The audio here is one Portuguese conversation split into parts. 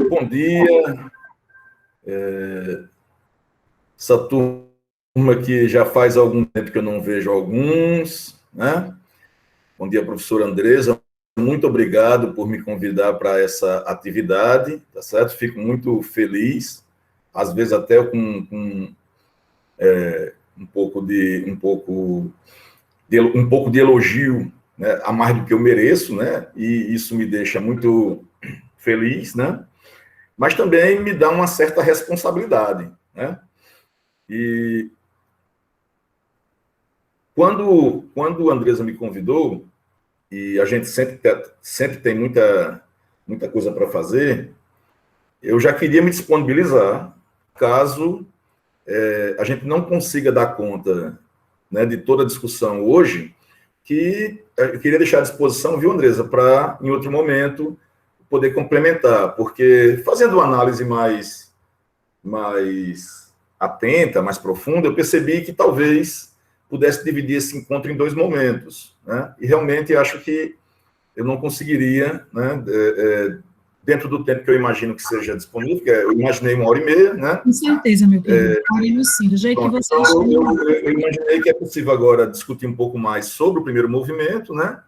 Bom dia. Essa turma que já faz algum tempo que eu não vejo alguns, né? Bom dia, professora Andresa. Muito obrigado por me convidar para essa atividade, tá certo? Fico muito feliz, às vezes até com um pouco de elogio, né, a mais do que eu mereço, né? E isso me deixa muito feliz, né? Mas também me dá uma certa responsabilidade, né? E quando a Andresa me convidou, e a gente sempre tem muita coisa para fazer, eu já queria me disponibilizar, caso a gente não consiga dar conta, né, de toda a discussão hoje, que eu queria deixar à disposição, viu, Andresa, para, em outro momento, poder complementar, porque fazendo uma análise mais atenta, mais profunda, eu percebi que talvez pudesse dividir esse encontro em dois momentos, né? E realmente acho que eu não conseguiria, né, dentro do tempo que eu imagino que seja disponível, que eu imaginei 1h30, né? Com certeza, meu querido. Faremos sim, do jeito que você então, eu imaginei que é possível agora discutir um pouco mais sobre o primeiro movimento, né?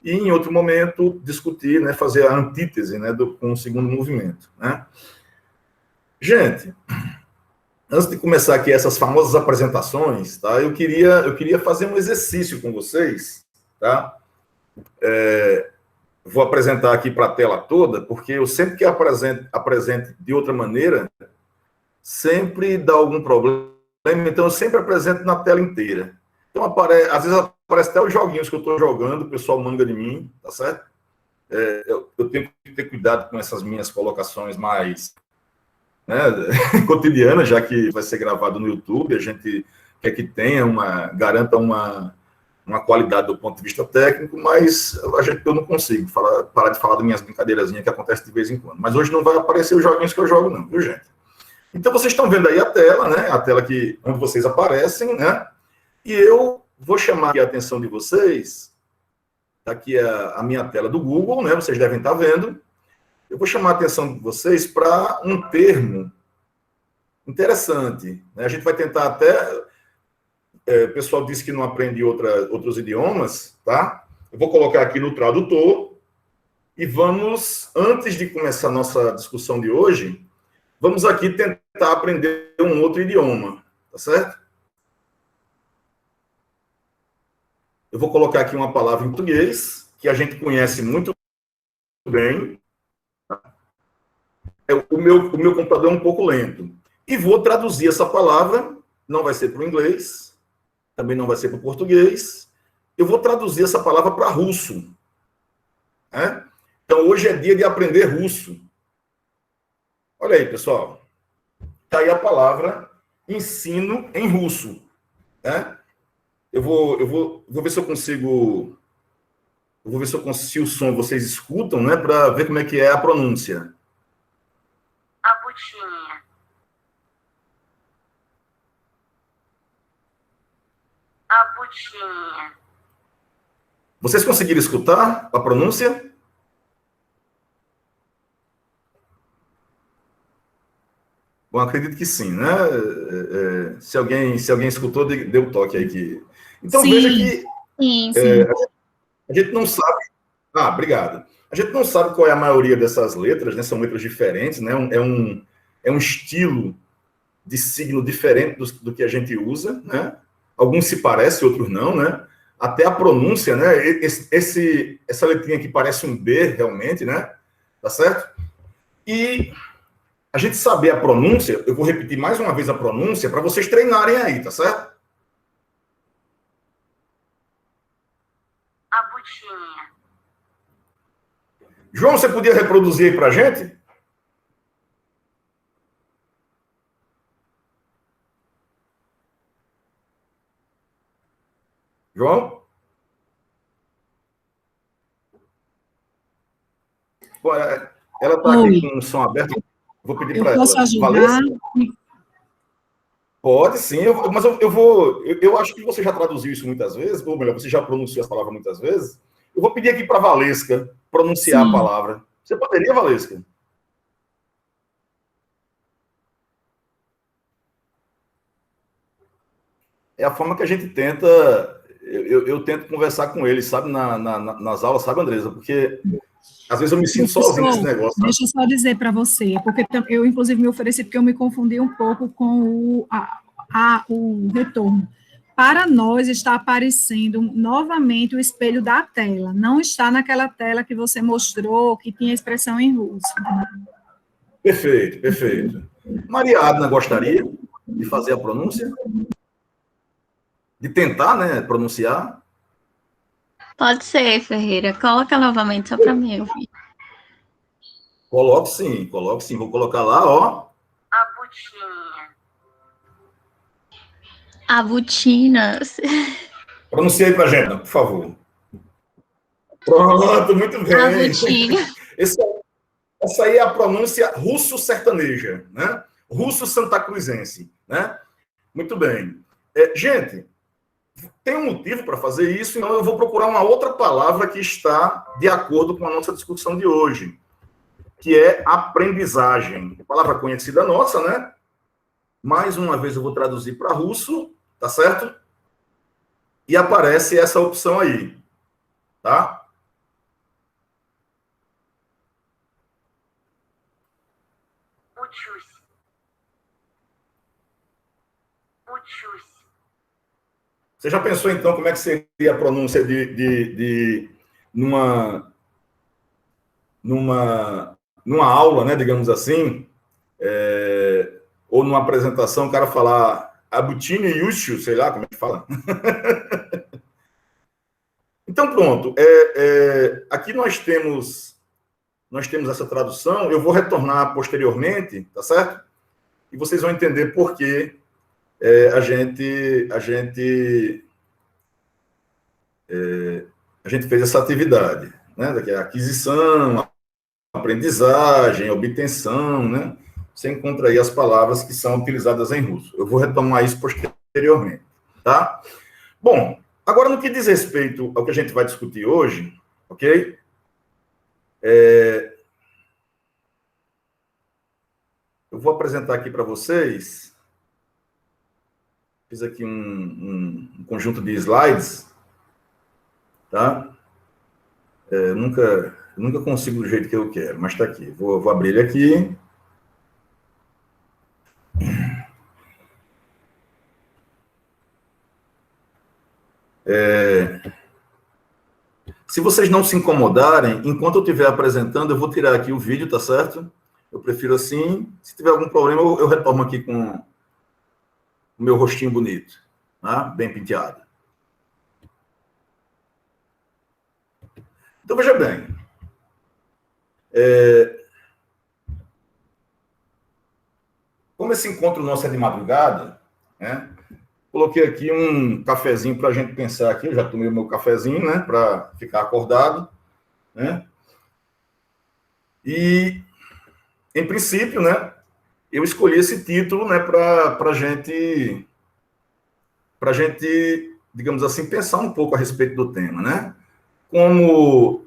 E, em outro momento, discutir, né, fazer a antítese, né, com o segundo movimento, né? Gente, antes de começar aqui essas famosas apresentações, tá? Eu queria fazer um exercício com vocês, tá? Vou apresentar aqui para a tela toda, porque eu sempre que apresento de outra maneira, sempre dá algum problema, então eu sempre apresento na tela inteira. Então, às vezes aparece até os joguinhos que eu estou jogando, o pessoal manga de mim, tá certo? Eu tenho que ter cuidado com essas minhas colocações mais, né, cotidianas, já que vai ser gravado no YouTube, a gente quer que garanta uma qualidade do ponto de vista técnico, mas eu não consigo parar de falar das minhas brincadeirazinhas que acontecem de vez em quando. Mas hoje não vai aparecer os joguinhos que eu jogo, não, viu, gente? Então, vocês estão vendo aí a tela, né? A tela onde vocês aparecem, né? E eu vou chamar aqui a atenção de vocês. Aqui é a minha tela do Google, né? Vocês devem estar vendo. Eu vou chamar a atenção de vocês para um termo interessante, né? A gente vai tentar até... o pessoal disse que não aprende outros idiomas, tá? Eu vou colocar aqui no tradutor e vamos, antes de começar a nossa discussão de hoje, vamos aqui tentar aprender um outro idioma, tá certo? Eu vou colocar aqui uma palavra em português, que a gente conhece muito bem. O meu computador é um pouco lento. E vou traduzir essa palavra, não vai ser para o inglês, também não vai ser para o português. Eu vou traduzir essa palavra para russo, né? Então, hoje é dia de aprender russo. Olha aí, pessoal. Está aí a palavra ensino em russo, né? Eu vou ver se eu consigo... Eu vou ver se o som vocês escutam, né? Para ver como é que é a pronúncia. Обучение. Обучение. Vocês conseguiram escutar a pronúncia? Bom, acredito que sim, né? Se alguém escutou, dê o toque aí que... Então, sim, veja que sim. a gente não sabe... Ah, obrigado. A gente não sabe qual é a maioria dessas letras, né? São letras diferentes, né? É um estilo de signo diferente do que a gente usa, né? Alguns se parecem, outros não, né? Até a pronúncia, né? Essa letrinha aqui parece um B, realmente, né? Tá certo? E a gente saber a pronúncia, eu vou repetir mais uma vez a pronúncia para vocês treinarem aí, tá certo? Обучение. João, você podia reproduzir aí para a gente? João? Bom, ela está aqui com o som aberto. Vou pedir para ela. Posso ajudar? Valesca? Pode, sim. Mas eu acho que você já traduziu isso muitas vezes, ou melhor, você já pronunciou essa palavra muitas vezes. Eu vou pedir aqui para a Valesca pronunciar a palavra. Você poderia, Valesca? é a forma que a gente tenta, eu tento conversar com eles, sabe, nas aulas, sabe, Andresa? Porque às vezes eu me sinto sozinho nesse negócio. Sabe? Deixa eu só dizer para você, porque eu, inclusive, me ofereci, porque eu me confundi um pouco com o retorno. Para nós, está aparecendo novamente o espelho da tela, não está naquela tela que você mostrou, que tinha expressão em russo. Perfeito, perfeito. Maria Adna gostaria de fazer a pronúncia? De tentar, né, pronunciar? Pode ser, Ferreira. Coloca novamente só para mim ouvir. Coloque sim. Vou colocar lá, ó. Abutina. Pronuncia aí pra gente, por favor. Pronto, muito bem. Abutina. Essa aí é a pronúncia russo-sertaneja, né? Russo-santacruzense, né? Muito bem. Gente, tem um motivo para fazer isso, então eu vou procurar uma outra palavra que está de acordo com a nossa discussão de hoje, que é aprendizagem. Palavra conhecida nossa, né? Mais uma vez eu vou traduzir para russo, tá certo? E aparece essa opção aí, tá? Você já pensou, então, como é que seria a pronúncia numa aula, né, digamos assim, ou numa apresentação, o cara falar Abutini Yushu, sei lá como é que fala. Então, pronto. Aqui nós temos essa tradução, eu vou retornar posteriormente, tá certo? E vocês vão entender por que a gente fez essa atividade, né? Daqui a aquisição, aprendizagem, obtenção, né? Você encontra aí as palavras que são utilizadas em russo. Eu vou retomar isso posteriormente, tá? Bom, agora no que diz respeito ao que a gente vai discutir hoje, ok? Eu vou apresentar aqui para vocês. Fiz aqui um conjunto de slides, tá? Nunca consigo do jeito que eu quero, mas está aqui. Vou abrir ele aqui. Se vocês não se incomodarem, enquanto eu estiver apresentando, eu vou tirar aqui o vídeo, tá certo? Eu prefiro assim. Se tiver algum problema, eu retorno aqui com o meu rostinho bonito, tá? Bem penteado. Então, veja bem. Como esse encontro nosso é de madrugada, né? Coloquei aqui um cafezinho para a gente pensar aqui. Eu já tomei o meu cafezinho, né? Para ficar acordado, né? E, em princípio, né? Eu escolhi esse título, né? Para a gente, digamos assim, pensar um pouco a respeito do tema, né? Como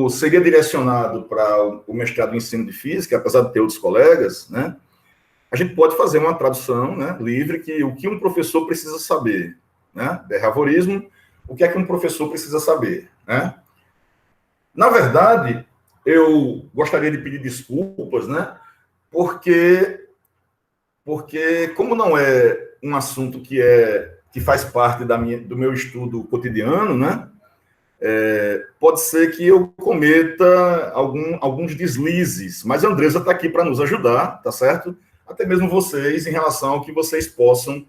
seria direcionado para o mestrado em ensino de física, apesar de ter outros colegas, né? A gente pode fazer uma tradução, né, livre, que o que um professor precisa saber, né? Behaviorismo, o que é que um professor precisa saber, né? Na verdade, eu gostaria de pedir desculpas, né? Porque como não é um assunto que faz parte do meu estudo cotidiano, né? Pode ser que eu cometa alguns deslizes, mas a Andresa está aqui para nos ajudar, tá certo? Até mesmo vocês, em relação ao que vocês possam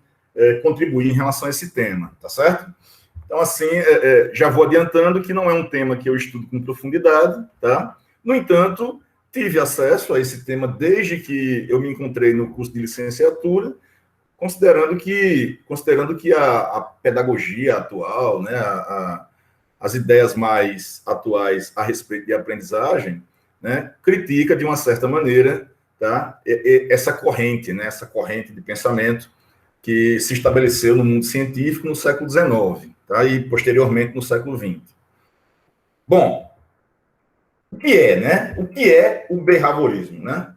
contribuir em relação a esse tema, tá certo? Então, assim, já vou adiantando que não é um tema que eu estudo com profundidade, tá? No entanto, tive acesso a esse tema desde que eu me encontrei no curso de licenciatura, considerando que a pedagogia atual, né, as ideias mais atuais a respeito de aprendizagem, né, critica de uma certa maneira, tá, essa corrente, né, essa corrente de pensamento que se estabeleceu no mundo científico no século XIX, tá, e posteriormente no século XX. Bom, o que é, né? O que é o behaviorismo, né?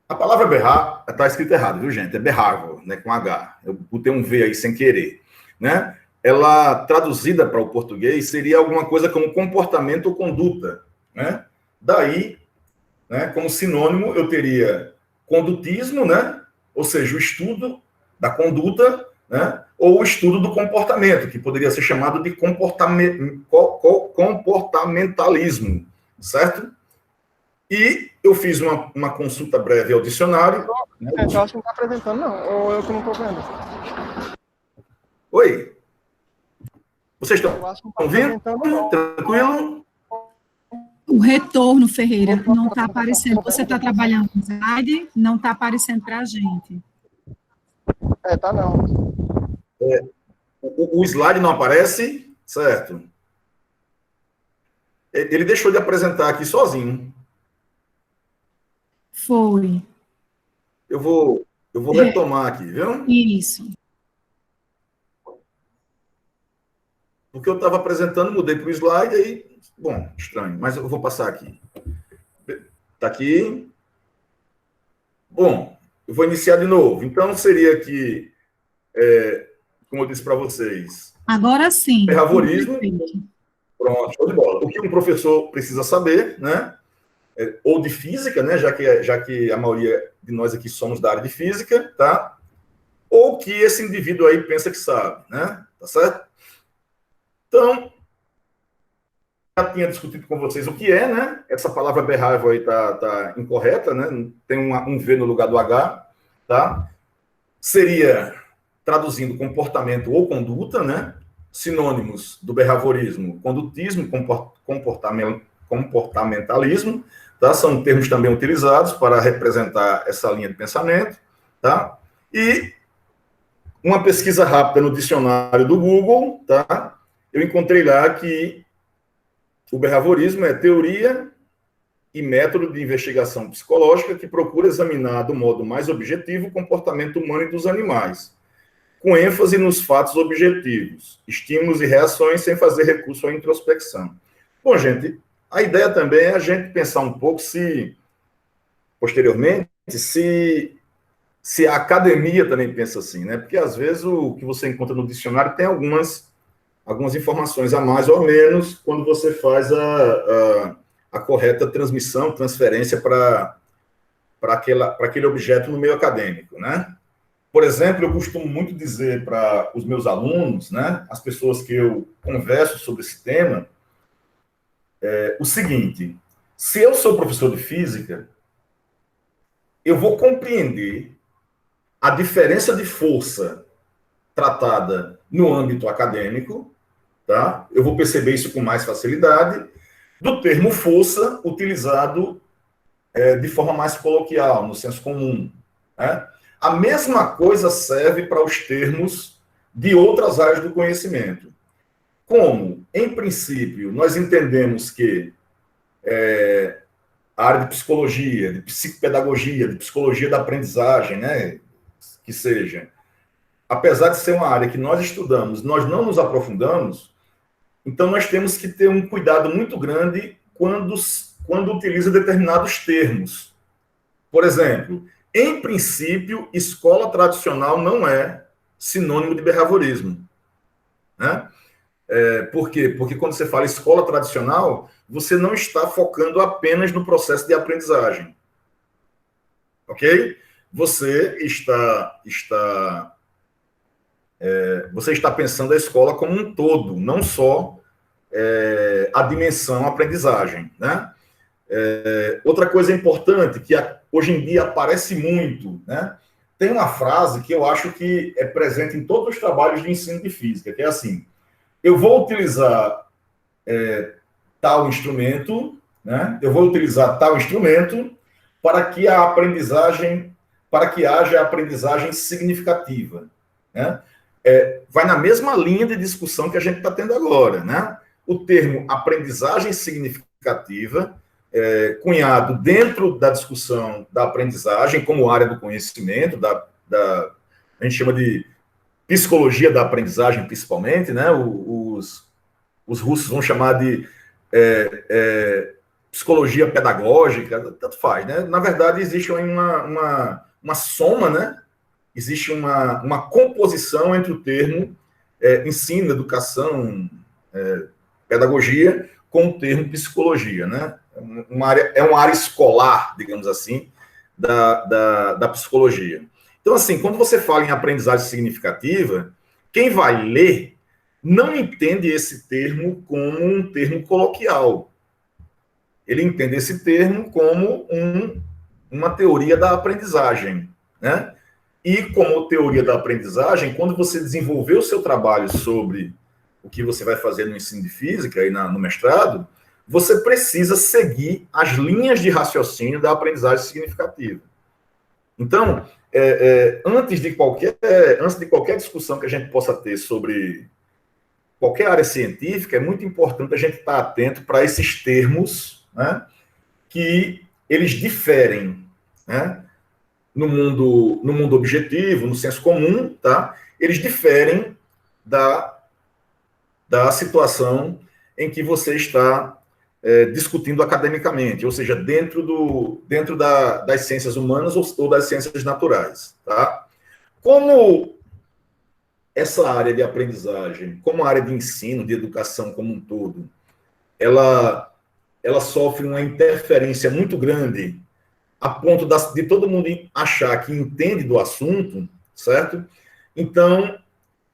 A palavra berrar está escrita errado, viu, gente? É behavior, né, com H. Eu botei um V aí sem querer, né? Ela, traduzida para o português, seria alguma coisa como comportamento ou conduta, né? Daí, né, como sinônimo, eu teria condutismo, né? Ou seja, o estudo da conduta, né? Ou o estudo do comportamento, que poderia ser chamado de comportamentalismo, certo? E eu fiz uma consulta breve ao dicionário. Né? Eu acho que não está apresentando, não. Ou eu que não estou vendo. Oi? Vocês estão ouvindo? Tranquilo? O retorno, Ferreira, não está aparecendo. Você está trabalhando no slide, não está aparecendo para a gente. Tá não. O slide não aparece, certo? Ele deixou de apresentar aqui sozinho. Foi. Eu vou retomar aqui, viu? Isso. Porque eu estava apresentando, mudei para o slide, aí, bom, estranho, mas eu vou passar aqui. Está aqui. Bom, eu vou iniciar de novo. Então, seria que, como eu disse para vocês... Agora sim. Behaviorismo. Pronto, show de bola. O que um professor precisa saber, né? Ou de física, né? Já que a maioria de nós aqui somos da área de física, tá? Ou que esse indivíduo aí pensa que sabe, né? Tá certo? Então, já tinha discutido com vocês o que é, né? Essa palavra behavior aí tá incorreta, né? Tem um V no lugar do H, tá? Seria, traduzindo, comportamento ou conduta, né? Sinônimos do behaviorismo: condutismo, comportamentalismo, tá? São termos também utilizados para representar essa linha de pensamento, tá? E uma pesquisa rápida no dicionário do Google, tá? Eu encontrei lá que o behaviorismo é teoria e método de investigação psicológica que procura examinar do modo mais objetivo o comportamento humano e dos animais, com ênfase nos fatos objetivos, estímulos e reações, sem fazer recurso à introspecção. Bom, gente, a ideia também é a gente pensar um pouco posteriormente, se a academia também pensa assim, né? Porque, às vezes, o que você encontra no dicionário tem algumas informações a mais ou a menos quando você faz a correta transmissão, transferência para aquele objeto no meio acadêmico, né? Por exemplo, eu costumo muito dizer para os meus alunos, né, as pessoas que eu converso sobre esse tema, o seguinte: se eu sou professor de física, eu vou compreender a diferença de força tratada no âmbito acadêmico, tá? Eu vou perceber isso com mais facilidade do termo força utilizado de forma mais coloquial, no senso comum, né? A mesma coisa serve para os termos de outras áreas do conhecimento. Como, em princípio, nós entendemos que a área de psicologia, de psicopedagogia, de psicologia da aprendizagem, né, que seja, apesar de ser uma área que nós estudamos, nós não nos aprofundamos, então nós temos que ter um cuidado muito grande quando utiliza determinados termos. Por exemplo, em princípio, escola tradicional não é sinônimo de behaviorismo, né? Por quê? Porque quando você fala escola tradicional, você não está focando apenas no processo de aprendizagem, ok? Você está pensando a escola como um todo, não só a dimensão aprendizagem, né? Outra coisa importante que hoje em dia aparece muito, né? Tem uma frase que eu acho que é presente em todos os trabalhos de ensino de física, que é assim: eu vou utilizar tal instrumento, né? Eu vou utilizar tal instrumento para que haja aprendizagem significativa, né? Vai na mesma linha de discussão que a gente está tendo agora, né? O termo aprendizagem significativa, cunhado dentro da discussão da aprendizagem como área do conhecimento, a gente chama de psicologia da aprendizagem, principalmente, né? Os russos vão chamar de psicologia pedagógica, tanto faz, né? Na verdade, existe uma soma, né? Existe uma composição entre o termo ensino, educação, pedagogia, com o termo psicologia, né? É uma área escolar, digamos assim, da psicologia. Então, assim, quando você fala em aprendizagem significativa, quem vai ler não entende esse termo como um termo coloquial. Ele entende esse termo como uma teoria da aprendizagem, né? E como teoria da aprendizagem, quando você desenvolver o seu trabalho sobre o que você vai fazer no ensino de física e no mestrado, você precisa seguir as linhas de raciocínio da aprendizagem significativa. Então, antes de qualquer discussão que a gente possa ter sobre qualquer área científica, é muito importante a gente estar atento para esses termos, né, que eles diferem, né, no mundo objetivo, no senso comum, tá? Eles diferem da situação em que você está discutindo academicamente, ou seja, dentro das ciências humanas ou das ciências naturais, tá? Como essa área de aprendizagem, como a área de ensino, de educação como um todo, ela sofre uma interferência muito grande a ponto de todo mundo achar que entende do assunto, certo? Então,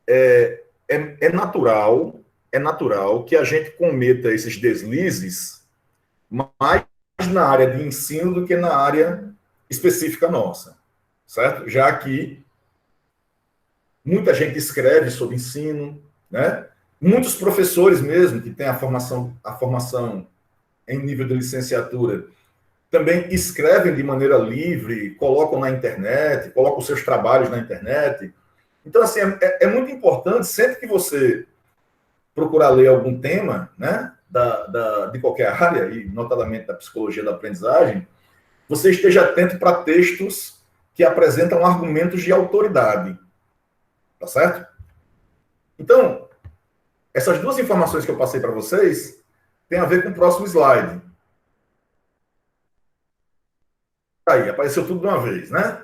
é natural que a gente cometa esses deslizes mais na área de ensino do que na área específica nossa, certo? Já que muita gente escreve sobre ensino, né? Muitos professores mesmo, que têm a formação em nível de licenciatura, também escrevem de maneira livre, colocam na internet, colocam os seus trabalhos na internet. Então, assim, é muito importante, sempre que você procurar ler algum tema, né, de qualquer área, e notadamente da psicologia da aprendizagem, você esteja atento para textos que apresentam argumentos de autoridade. Tá certo? Então, essas duas informações que eu passei para vocês têm a ver com o próximo slide. Aí, apareceu tudo de uma vez, né?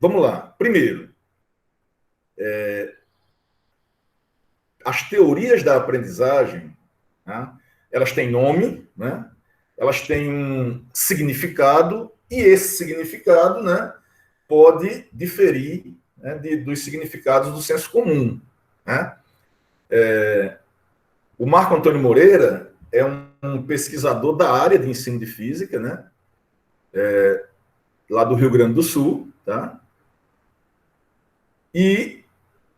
Vamos lá. Primeiro, as teorias da aprendizagem, né, elas têm nome, né? Elas têm um significado, e esse significado, né, pode diferir, né, dos significados do senso comum, né? O Marco Antônio Moreira é um pesquisador da área de ensino de física, né? Lá do Rio Grande do Sul, tá? E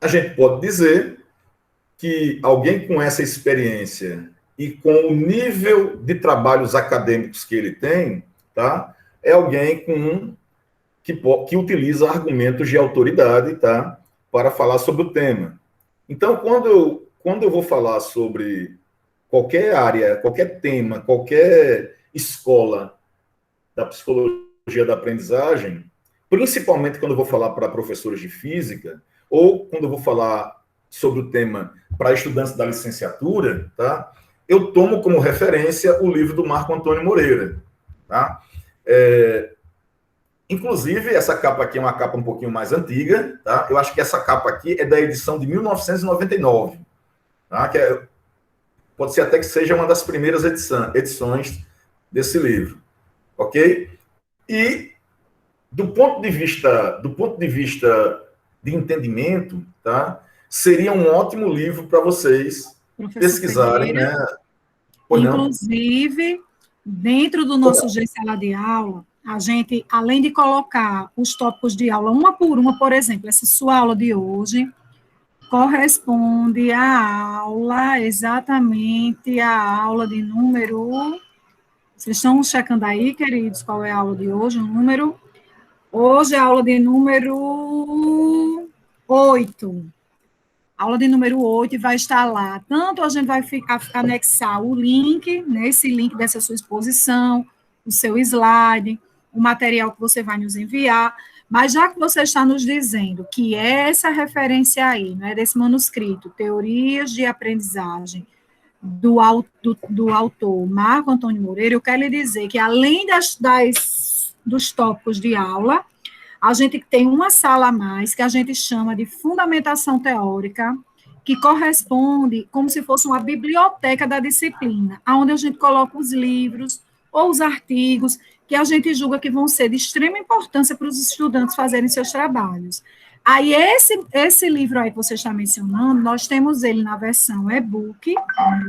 a gente pode dizer que alguém com essa experiência e com o nível de trabalhos acadêmicos que ele tem, tá? É alguém que utiliza argumentos de autoridade, tá? Para falar sobre o tema. Então, quando eu vou falar sobre qualquer área, qualquer tema, qualquer escola da psicologia da aprendizagem, principalmente quando eu vou falar para professores de física, ou quando eu vou falar sobre o tema para estudantes da licenciatura, tá? Eu tomo como referência o livro do Marco Antônio Moreira, tá? Inclusive, essa capa aqui é uma capa um pouquinho mais antiga, tá? Eu acho que essa capa aqui é da edição de 1999, tá? Pode ser até que seja uma das primeiras edições desse livro, ok? E do ponto de vista de entendimento, tá? Seria um ótimo livro para vocês pesquisarem, Ferreira, né? Inclusive, dentro do nosso G-Sala de Aula, a gente, além de colocar os tópicos de aula uma por uma, por exemplo, essa sua aula de hoje corresponde à aula, exatamente à aula de número... Vocês estão checando aí, queridos, qual é a aula de hoje? Hoje é a aula de número 8. A aula de número 8 vai estar lá. Tanto a gente vai anexar o link, né, esse link dessa sua exposição, o seu slide, o material que você vai nos enviar, mas já que você está nos dizendo que essa referência aí, né, desse manuscrito, Teorias de Aprendizagem, do autor Marco Antônio Moreira, eu quero lhe dizer que, além dos tópicos de aula, a gente tem uma sala a mais, que a gente chama de fundamentação teórica, que corresponde como se fosse uma biblioteca da disciplina, onde a gente coloca os livros ou os artigos que a gente julga que vão ser de extrema importância para os estudantes fazerem seus trabalhos. Aí, esse livro aí que você está mencionando, nós temos ele na versão e-book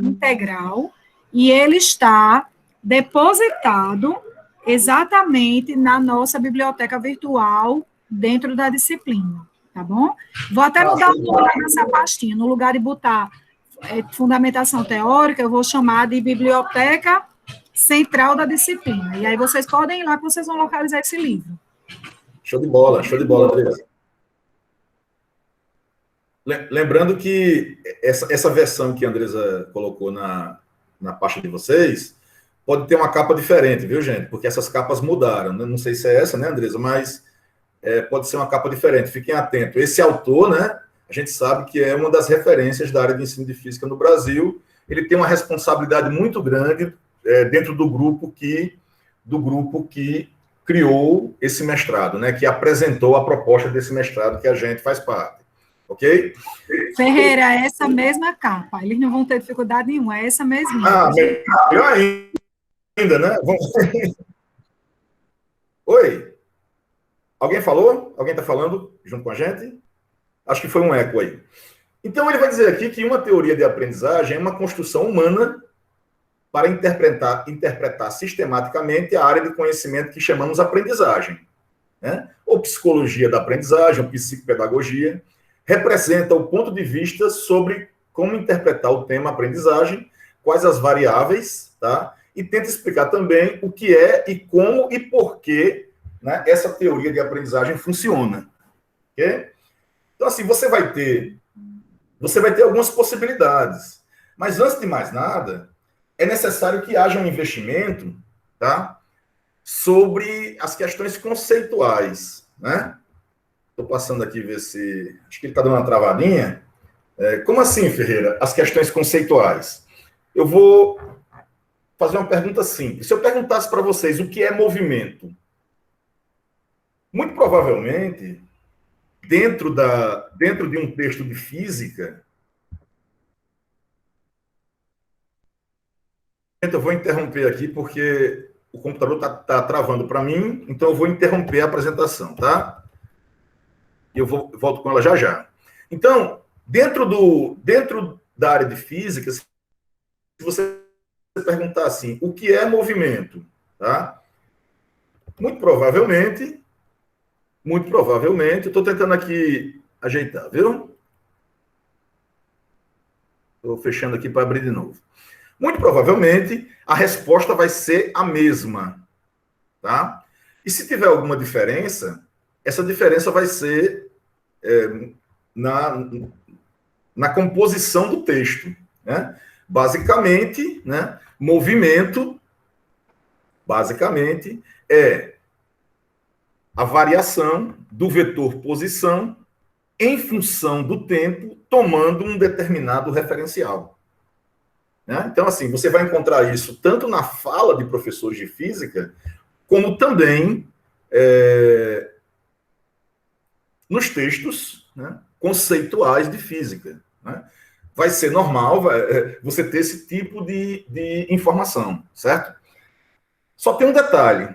integral, e ele está depositado exatamente na nossa biblioteca virtual dentro da disciplina, tá bom? Vou até mudar o nome nessa pastinha. No lugar de botar fundamentação teórica, eu vou chamar de biblioteca central da disciplina. E aí vocês podem ir lá que vocês vão localizar esse livro. Show de bola, Andresa. Lembrando que essa versão que a Andresa colocou na pasta de vocês pode ter uma capa diferente, viu, gente? Porque essas capas mudaram. Né? Não sei se é essa, né, Andresa? Mas pode ser uma capa diferente. Fiquem atentos. Esse autor, né, a gente sabe que é uma das referências da área de ensino de física no Brasil. Ele tem uma responsabilidade muito grande dentro do grupo que criou esse mestrado, né, que apresentou a proposta desse mestrado que a gente faz parte. Ok? Ferreira, é essa mesma capa. Eles não vão ter dificuldade nenhuma, é essa mesma. Ah, melhor ainda, né? Oi? Alguém falou? Alguém está falando junto com a gente? Acho que foi um eco aí. Então, ele vai dizer aqui que uma teoria de aprendizagem é uma construção humana para interpretar sistematicamente a área de conhecimento que chamamos aprendizagem, né? Ou psicologia da aprendizagem, ou psicopedagogia. Representa o ponto de vista sobre como interpretar o tema aprendizagem, quais as variáveis, tá? E tenta explicar também o que é e como e por que, né, essa teoria de aprendizagem funciona. Okay? Então, assim, você vai ter algumas possibilidades. Mas, antes de mais nada, é necessário que haja um investimento, tá, sobre as questões conceituais, né? Estou passando aqui ver se... Acho que ele está dando uma travadinha. Como assim, Ferreira? As questões conceituais. Eu vou fazer uma pergunta simples. Se eu perguntasse para vocês o que é movimento, muito provavelmente, dentro de um texto de física, eu vou interromper aqui porque o computador está travando para mim, então eu vou interromper a apresentação, tá? E eu volto com ela já já. Então, dentro da área de física, se você perguntar assim, o que é movimento? Tá? Muito provavelmente, eu estou tentando aqui ajeitar, viu? Estou fechando aqui para abrir de novo. Muito provavelmente, a resposta vai ser a mesma. Tá? E se tiver alguma diferença, essa diferença vai ser na composição do texto. Né? Basicamente, né, movimento, basicamente, é a variação do vetor posição em função do tempo, tomando um determinado referencial. Né? Então, assim, você vai encontrar isso tanto na fala de professores de física, como também nos textos, né, conceituais de física. Né? Vai ser normal você ter esse tipo de informação, certo? Só tem um detalhe.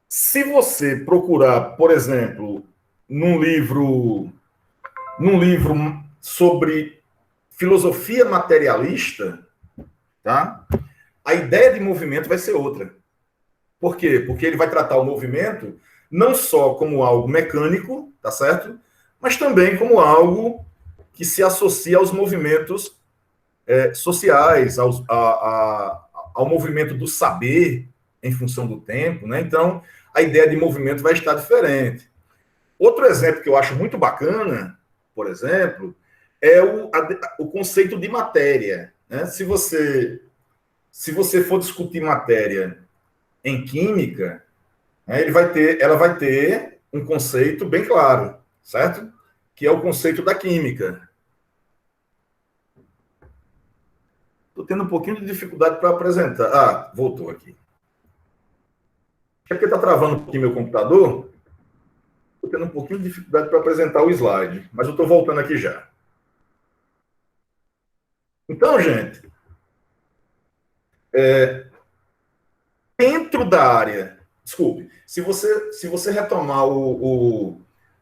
Se você procurar, por exemplo, num livro sobre filosofia materialista, tá? A ideia de movimento vai ser outra. Por quê? Porque ele vai tratar o movimento não só como algo mecânico, tá certo? Mas também como algo que se associa aos movimentos sociais, ao movimento do saber em função do tempo, né? Então, a ideia de movimento vai estar diferente. Outro exemplo que eu acho muito bacana, por exemplo, é o conceito de matéria. Né? Se você for discutir matéria em química, né, ela vai ter um conceito bem claro, certo? Que é o conceito da química. Estou tendo um pouquinho de dificuldade para apresentar. Ah, voltou aqui. É porque está travando um pouquinho meu computador. Estou tendo um pouquinho de dificuldade para apresentar o slide, mas eu estou voltando aqui já. Então, gente, dentro da área, desculpe, se você retomar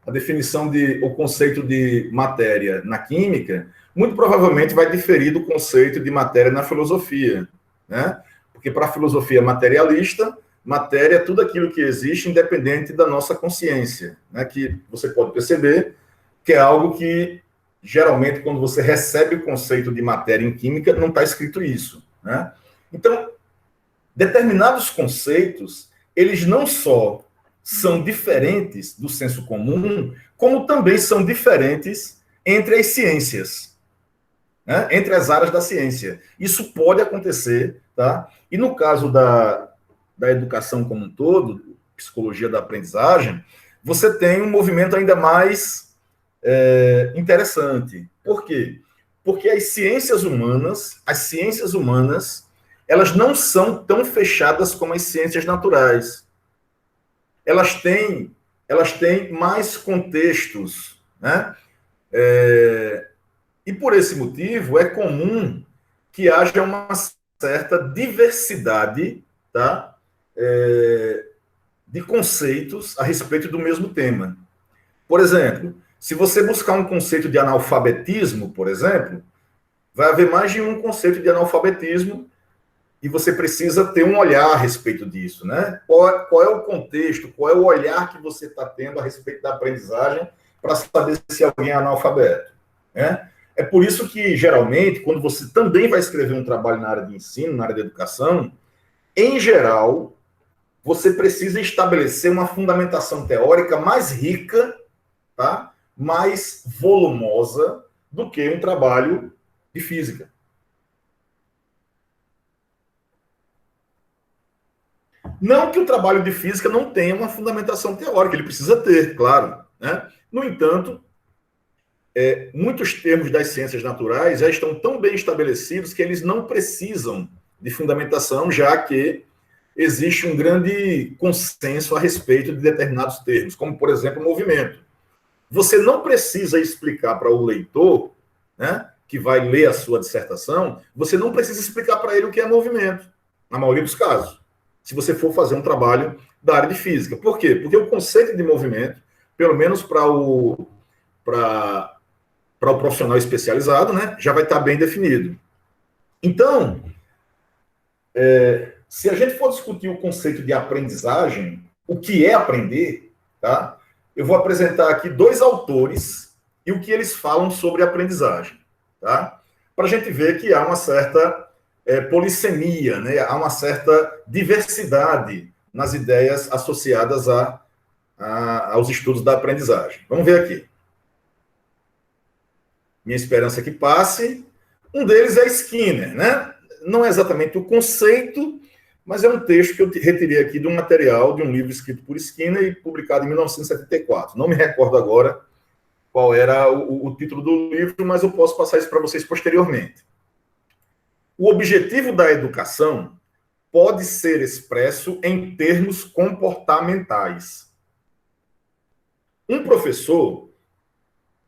a definição o conceito de matéria na química, muito provavelmente vai diferir do conceito de matéria na filosofia, né? Porque para a filosofia materialista, matéria é tudo aquilo que existe independente da nossa consciência, né? Que você pode perceber que é algo que, geralmente, quando você recebe o conceito de matéria em química, não está escrito isso, né? Então, determinados conceitos, eles não só são diferentes do senso comum, como também são diferentes entre as ciências, né? Entre as áreas da ciência. Isso pode acontecer, tá? E no caso da educação como um todo, psicologia da aprendizagem, você tem um movimento ainda mais interessante. Por quê? Porque as ciências humanas, elas não são tão fechadas como as ciências naturais. Elas têm mais contextos, né? E por esse motivo é comum que haja uma certa diversidade, tá? De conceitos a respeito do mesmo tema. Por exemplo, se você buscar um conceito de analfabetismo, por exemplo, vai haver mais de um conceito de analfabetismo e você precisa ter um olhar a respeito disso, né? Qual é o contexto, qual é o olhar que você está tendo a respeito da aprendizagem para saber se alguém é analfabeto, né? É por isso que, geralmente, quando você também vai escrever um trabalho na área de ensino, na área de educação, em geral, você precisa estabelecer uma fundamentação teórica mais rica, tá? Mais volumosa do que um trabalho de física. Não que o trabalho de física não tenha uma fundamentação teórica, ele precisa ter, claro, né? No entanto, muitos termos das ciências naturais já estão tão bem estabelecidos que eles não precisam de fundamentação, já que existe um grande consenso a respeito de determinados termos, como, por exemplo, movimento. Você não precisa explicar para o leitor, né, que vai ler a sua dissertação, você não precisa explicar para ele o que é movimento, na maioria dos casos, se você for fazer um trabalho da área de física. Por quê? Porque o conceito de movimento, pelo menos para o profissional especializado, né, já vai estar bem definido. Então, se a gente for discutir o conceito de aprendizagem, o que é aprender, tá? Eu vou apresentar aqui 2 autores e o que eles falam sobre aprendizagem, tá? Para a gente ver que há uma certa polissemia, né? Há uma certa diversidade nas ideias associadas aos estudos da aprendizagem. Vamos ver aqui. Minha esperança é que passe. Um deles é Skinner, né? Não é exatamente o conceito, mas é um texto que eu retirei aqui de um material, de um livro escrito por Skinner e publicado em 1974. Não me recordo agora qual era o título do livro, mas eu posso passar isso para vocês posteriormente. O objetivo da educação pode ser expresso em termos comportamentais. Um professor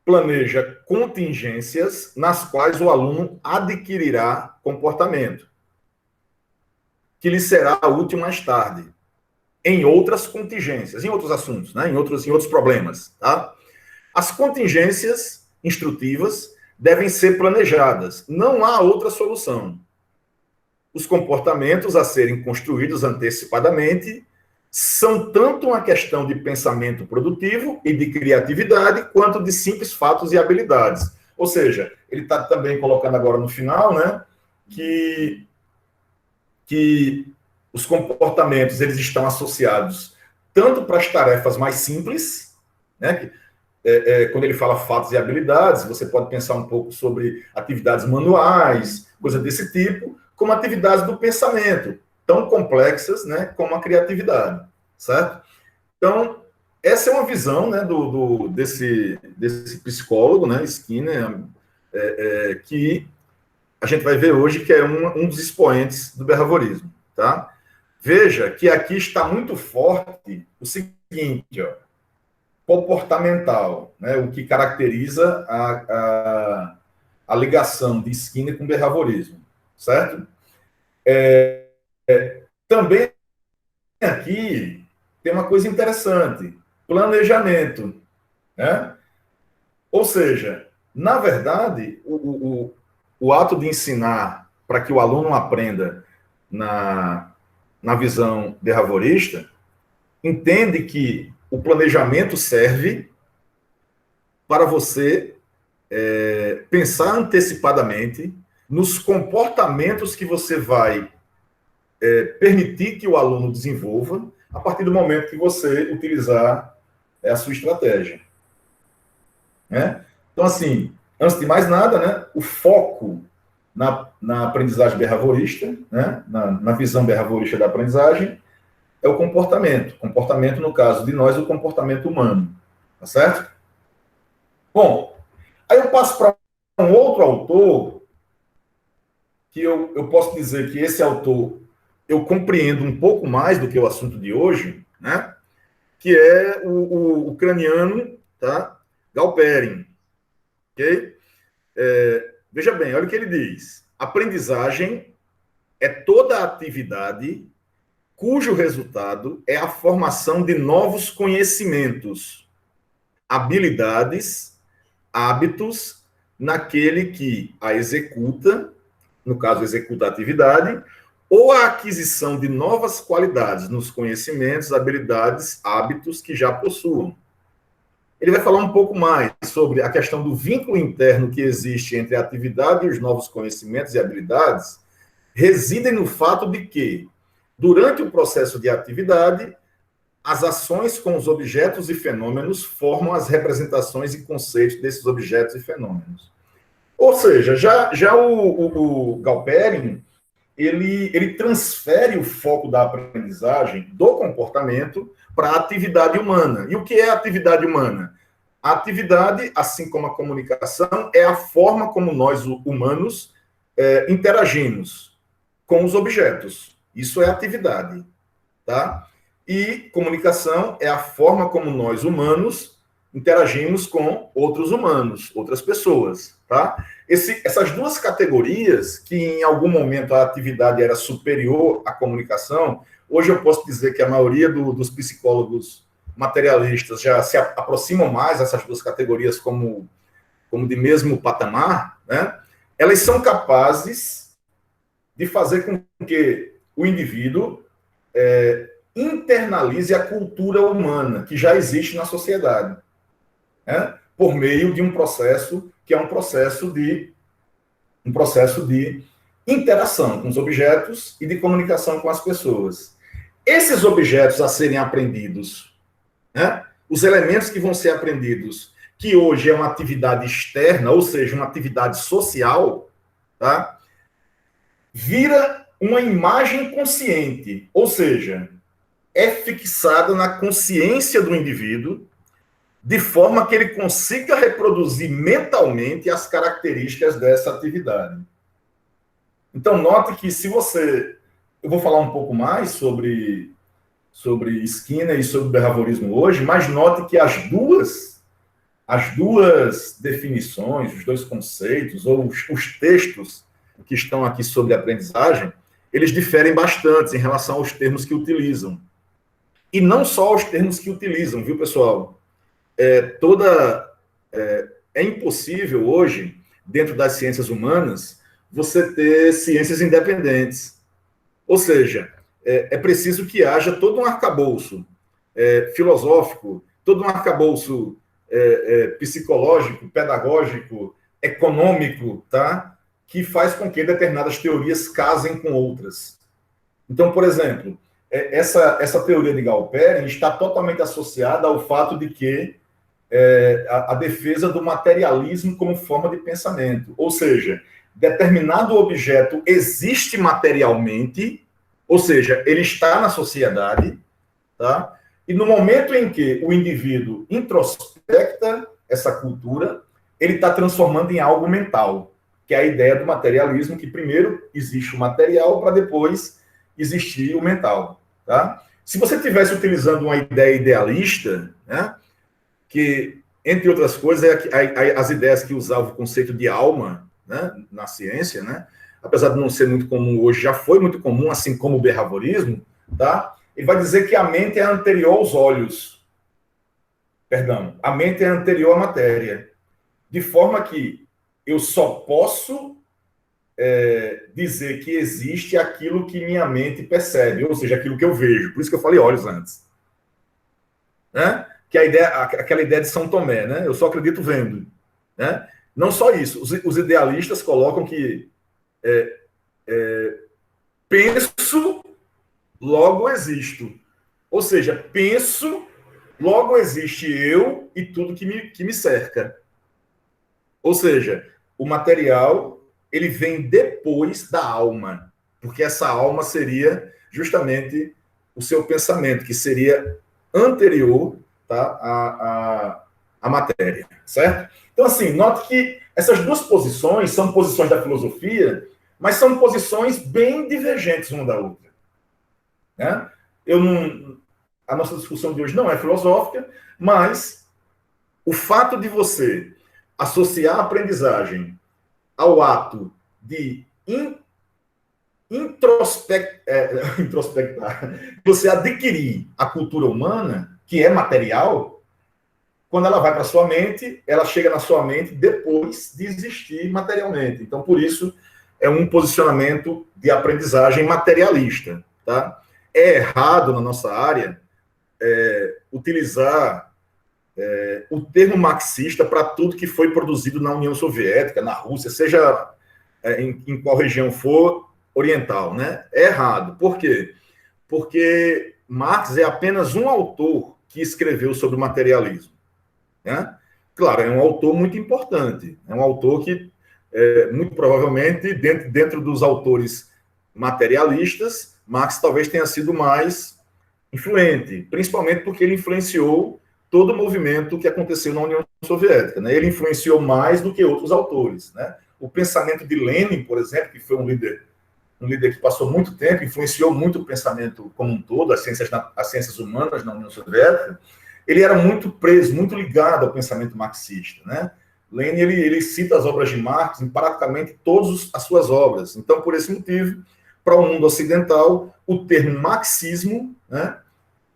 planeja contingências nas quais o aluno adquirirá comportamento, que lhe será útil mais tarde, em outras contingências, em outros assuntos, né? em outros problemas. Tá? As contingências instrutivas devem ser planejadas. Não há outra solução. Os comportamentos a serem construídos antecipadamente são tanto uma questão de pensamento produtivo e de criatividade, quanto de simples fatos e habilidades. Ou seja, ele está também colocando agora no final, né, que os comportamentos eles estão associados tanto para as tarefas mais simples, né, quando ele fala fatos e habilidades, você pode pensar um pouco sobre atividades manuais, coisa desse tipo, como atividades do pensamento, tão complexas, né, como a criatividade, certo? Então, essa é uma visão, né, desse psicólogo, né, Skinner, que a gente vai ver hoje que é um dos expoentes do behaviorismo, tá? Veja que aqui está muito forte o seguinte, ó, comportamental, né, o que caracteriza a ligação de Skinner com o behaviorismo, certo? Também aqui tem uma coisa interessante, planejamento, né? Ou seja, na verdade, o ato de ensinar para que o aluno aprenda na visão behaviorista, entende que o planejamento serve para você pensar antecipadamente nos comportamentos que você vai permitir que o aluno desenvolva a partir do momento que você utilizar a sua estratégia. Né? Então, assim, antes de mais nada, né, o foco na aprendizagem behaviorista, né, na visão behaviorista da aprendizagem, é o comportamento. Comportamento, no caso de nós, o comportamento humano. Tá certo? Bom, aí eu passo para um outro autor, que eu posso dizer que esse autor eu compreendo um pouco mais do que o assunto de hoje, né? Que é o ucraniano, tá? Galperin. Ok? Veja bem, olha o que ele diz. Aprendizagem é toda atividade cujo resultado é a formação de novos conhecimentos, habilidades, hábitos naquele que a executa, no caso, executa a atividade, ou a aquisição de novas qualidades nos conhecimentos, habilidades, hábitos que já possuam. Ele vai falar um pouco mais sobre a questão do vínculo interno que existe entre a atividade e os novos conhecimentos e habilidades, residem no fato de que, durante o processo de atividade, as ações com os objetos e fenômenos formam as representações e conceitos desses objetos e fenômenos. Ou seja, já o Galperin, ele transfere o foco da aprendizagem do comportamento para a atividade humana. E o que é a atividade humana? A atividade, assim como a comunicação, é a forma como nós, humanos, interagimos com os objetos. Isso é atividade, tá? E comunicação é a forma como nós, humanos, interagimos com outros humanos, outras pessoas, tá? Essas duas categorias, que em algum momento a atividade era superior à comunicação, hoje eu posso dizer que a maioria dos psicólogos materialistas já se aproximam mais dessas duas categorias como de mesmo patamar, né? Elas são capazes de fazer com que o indivíduo internalize a cultura humana que já existe na sociedade, né? Por meio de um processo que é um processo de interação com os objetos e de comunicação com as pessoas. Esses objetos a serem aprendidos, né? Os elementos que vão ser aprendidos, que hoje é uma atividade externa, ou seja, uma atividade social, tá? Vira uma imagem consciente, ou seja, é fixada na consciência do indivíduo, de forma que ele consiga reproduzir mentalmente as características dessa atividade. Então, note que se você... Eu vou falar um pouco mais sobre Skinner e sobre o behaviorismo hoje, mas note que as duas definições, os dois conceitos, ou os textos que estão aqui sobre aprendizagem, eles diferem bastante em relação aos termos que utilizam. E não só aos termos que utilizam, viu, pessoal? É impossível hoje, dentro das ciências humanas, você ter ciências independentes. Ou seja, é preciso que haja todo um arcabouço filosófico, todo um arcabouço psicológico, pedagógico, econômico, tá? Que faz com que determinadas teorias casem com outras. Então, por exemplo, essa teoria de Galperin está totalmente associada ao fato de que a defesa do materialismo como forma de pensamento. Ou seja, determinado objeto existe materialmente, ou seja, ele está na sociedade, tá? E no momento em que o indivíduo introspecta essa cultura, ele está transformando em algo mental. que é a ideia do materialismo, que primeiro existe o material para depois existir o mental. Tá? Se você estivesse utilizando uma ideia idealista, né, que, entre outras coisas, as ideias que usavam o conceito de alma, né, na ciência, né, apesar de não ser muito comum hoje, já foi muito comum, assim como o behaviorismo, tá? Ele vai dizer que a mente é anterior aos olhos. Perdão, a mente é anterior à matéria. De forma que eu só posso dizer que existe aquilo que minha mente percebe, ou seja, aquilo que eu vejo. Por isso que eu falei olhos antes. Né? Que aquela ideia de São Tomé, né? Eu só acredito vendo. Né? Não só isso, os idealistas colocam que penso, logo existo. Ou seja, penso, logo existe eu e tudo que me cerca. Ou seja, o material ele vem depois da alma, porque essa alma seria justamente o seu pensamento, que seria anterior, tá, à matéria, certo? Então, assim, note que essas duas posições são posições da filosofia, mas são posições bem divergentes uma da outra. Né? A nossa discussão de hoje não é filosófica, mas o fato de você associar a aprendizagem ao ato de introspectar, você adquirir a cultura humana, que é material, quando ela vai para a sua mente, ela chega na sua mente depois de existir materialmente. Então, por isso, é um posicionamento de aprendizagem materialista. Tá? É errado na nossa área utilizar o termo marxista para tudo que foi produzido na União Soviética, na Rússia, seja em qual região for oriental, né? É errado. Por quê? Porque Marx é apenas um autor que escreveu sobre o materialismo. Né? Claro, é um autor muito importante. É um autor que, muito provavelmente, dentro dos autores materialistas, Marx talvez tenha sido mais influente, principalmente porque ele influenciou todo o movimento que aconteceu na União Soviética. Né? Ele influenciou mais do que outros autores. Né? O pensamento de Lenin, por exemplo, que foi um líder que passou muito tempo, influenciou muito o pensamento como um todo, as ciências humanas na União Soviética, ele era muito preso, muito ligado ao pensamento marxista. Né? Lenin ele cita as obras de Marx em praticamente todas as suas obras. Então, por esse motivo, para o mundo ocidental, o termo marxismo, né,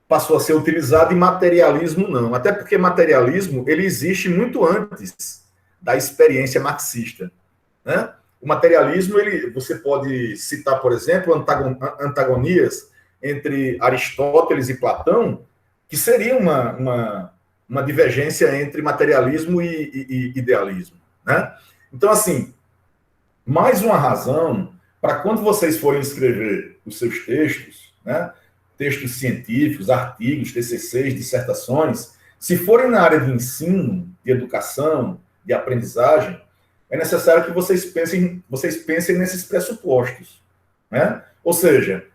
passou a ser utilizado e materialismo não. Até porque materialismo ele existe muito antes da experiência marxista. Né? O materialismo, você pode citar, por exemplo, antagonias entre Aristóteles e Platão, que seria uma divergência entre materialismo e idealismo. Né? Então, assim, mais uma razão para quando vocês forem escrever os seus textos, né, textos científicos, artigos, TCCs, dissertações, se forem na área de ensino, de educação, de aprendizagem, é necessário que vocês pensem nesses pressupostos. Né? Ou seja,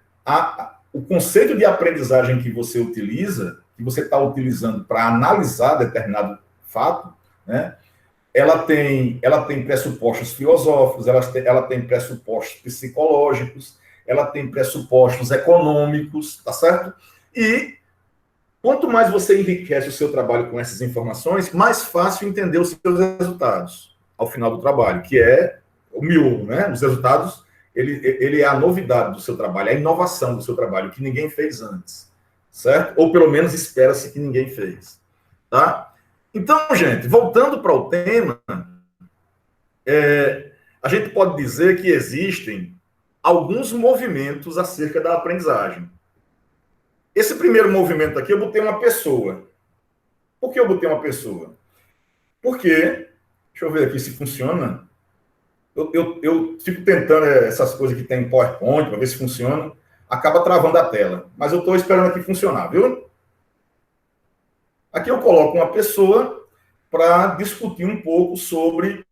o conceito de aprendizagem que você utiliza, que você está utilizando para analisar determinado fato, né? Ela tem pressupostos filosóficos, ela tem pressupostos psicológicos, ela tem pressupostos econômicos, tá certo? E quanto mais você enriquece o seu trabalho com essas informações, mais fácil entender os seus resultados ao final do trabalho, que é o miolo, né? Os resultados, ele é a novidade do seu trabalho, é a inovação do seu trabalho, que ninguém fez antes, certo? Ou pelo menos espera-se que ninguém fez, tá? Então, gente, voltando para o tema, a gente pode dizer que existem alguns movimentos acerca da aprendizagem. Esse primeiro movimento aqui, eu botei uma pessoa. Por que eu botei uma pessoa? Porque, deixa eu ver aqui se funciona. Eu fico tentando essas coisas que tem em PowerPoint, para ver se funciona. Acaba travando a tela. Mas eu estou esperando aqui funcionar, viu? Aqui eu coloco uma pessoa para discutir um pouco sobre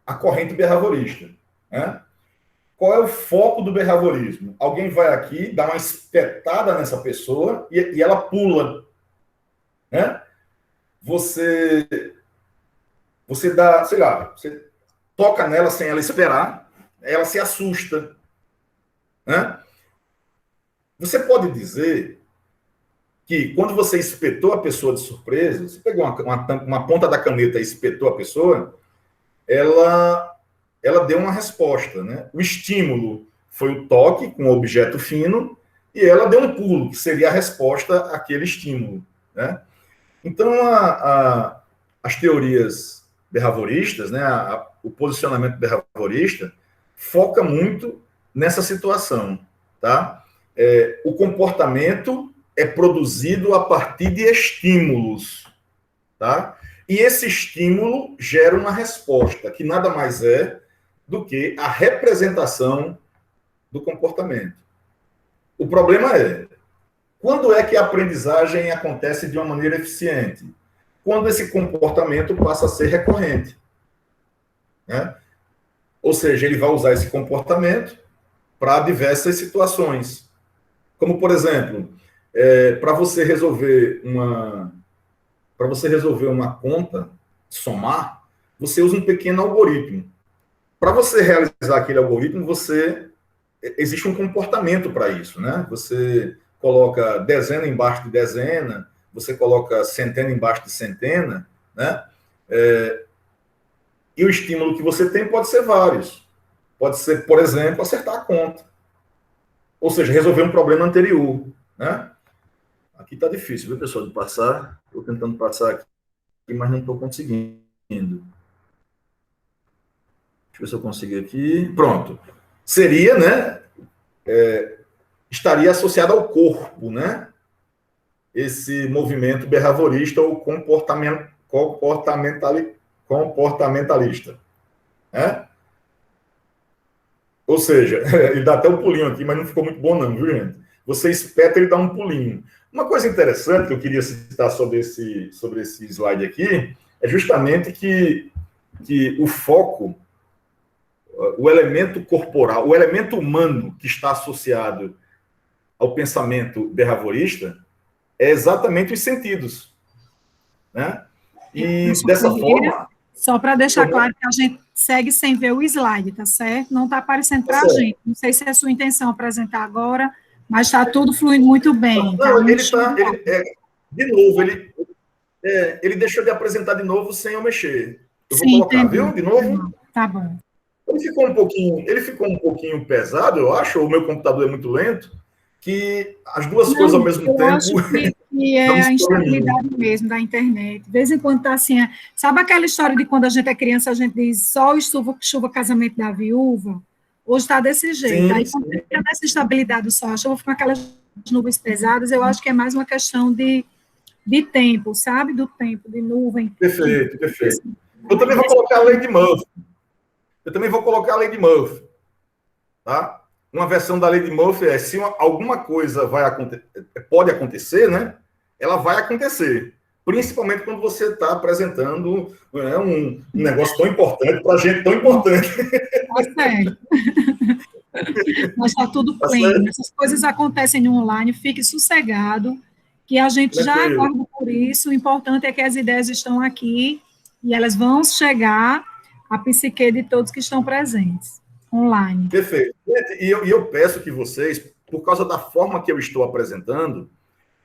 a corrente behaviorista. Né? Qual é o foco do behaviorismo? Alguém vai aqui, dá uma espetada nessa pessoa e ela pula. Né? Você dá, sei lá, você toca nela sem ela esperar, ela se assusta, né? Você pode dizer que quando você espetou a pessoa de surpresa, você pegou uma ponta da caneta e espetou a pessoa, ela deu uma resposta, né? O estímulo foi o toque com o objeto fino e ela deu um pulo, que seria a resposta àquele estímulo, né? Então, as teorias behavioristas, né, o posicionamento behaviorista, foca muito nessa situação, tá? O comportamento é produzido a partir de estímulos, tá? E esse estímulo gera uma resposta, que nada mais é do que a representação do comportamento. O problema é, quando é que a aprendizagem acontece de uma maneira eficiente? Quando esse comportamento passa a ser recorrente, né? Ou seja, ele vai usar esse comportamento para diversas situações. Como, por exemplo, para você resolver uma conta, somar, você usa um pequeno algoritmo. Para você realizar aquele algoritmo, existe um comportamento para isso, né? Você coloca dezena embaixo de dezena, você coloca centena embaixo de centena, né? E o estímulo que você tem pode ser vários. Pode ser, por exemplo, acertar a conta. Ou seja, resolver um problema anterior, né? Aqui está difícil, viu, pessoal, de passar. Estou tentando passar aqui, mas não estou conseguindo. Deixa eu ver se eu consigo aqui. Pronto. Seria, né? Estaria associado ao corpo, né? Esse movimento behaviorista ou comportamentalista, né? Ou seja, ele dá até um pulinho aqui, mas não ficou muito bom não, viu, gente? Você espeta, ele dá um pulinho. Uma coisa interessante que eu queria citar sobre esse slide aqui é justamente que o foco, o elemento corporal, o elemento humano que está associado ao pensamento behaviorista é exatamente os sentidos, né? E dessa forma... Só para deixar claro que a gente segue sem ver o slide, tá certo? Não está aparecendo para a gente. Não sei se é a sua intenção apresentar agora, mas está tudo fluindo muito bem. Não, de novo, ele deixou de apresentar de novo sem eu mexer. Eu vou colocar, entendi. Viu? De novo. Tá bom. Ele ficou um pouquinho pesado, eu acho, ou o meu computador é muito lento, que as duas coisas ao mesmo tempo... Acho que é a instabilidade mesmo da internet. De vez em quando está assim... Sabe aquela história de quando a gente é criança, a gente diz sol e chuva, casamento da viúva? Hoje está desse jeito. Sim, aí, quando tem essa instabilidade do sol, a chuva fica com aquelas nuvens pesadas, eu acho que é mais uma questão de tempo, sabe? Do tempo, de nuvem. Perfeito. Eu também vou colocar a lei de Murphy. Tá? Uma versão da lei de Murphy é, se alguma coisa pode acontecer, né? Ela vai acontecer. Principalmente quando você está apresentando, né, um negócio tão importante para gente tão importante. Tá certo. Mas está tudo pleno. Essas coisas acontecem no online, fique sossegado, que a gente já acorda por isso. O importante é que as ideias estão aqui e elas vão chegar à psique de todos que estão presentes. Online. Perfeito. E eu peço que vocês, por causa da forma que eu estou apresentando,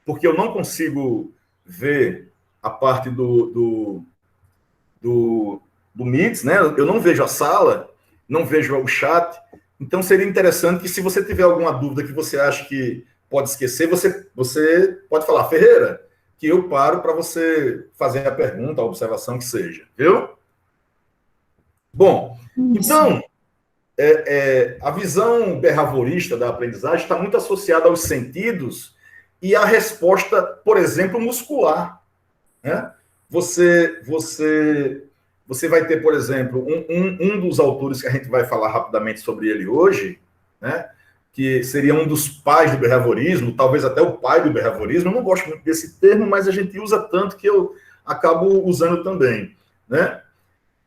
porque eu não consigo ver a parte do Meets, né? Eu não vejo a sala, não vejo o chat, então seria interessante que, se você tiver alguma dúvida que você acha que pode esquecer, você pode falar, Ferreira, que eu paro para você fazer a pergunta, a observação que seja, viu? Bom, então... a visão behaviorista da aprendizagem está muito associada aos sentidos e à resposta, por exemplo, muscular, né? Você vai ter, por exemplo, um dos autores que a gente vai falar rapidamente sobre ele hoje, né? Que seria um dos pais do behaviorismo, talvez até o pai do behaviorismo. Eu não gosto muito desse termo, mas a gente usa tanto que eu acabo usando também, né?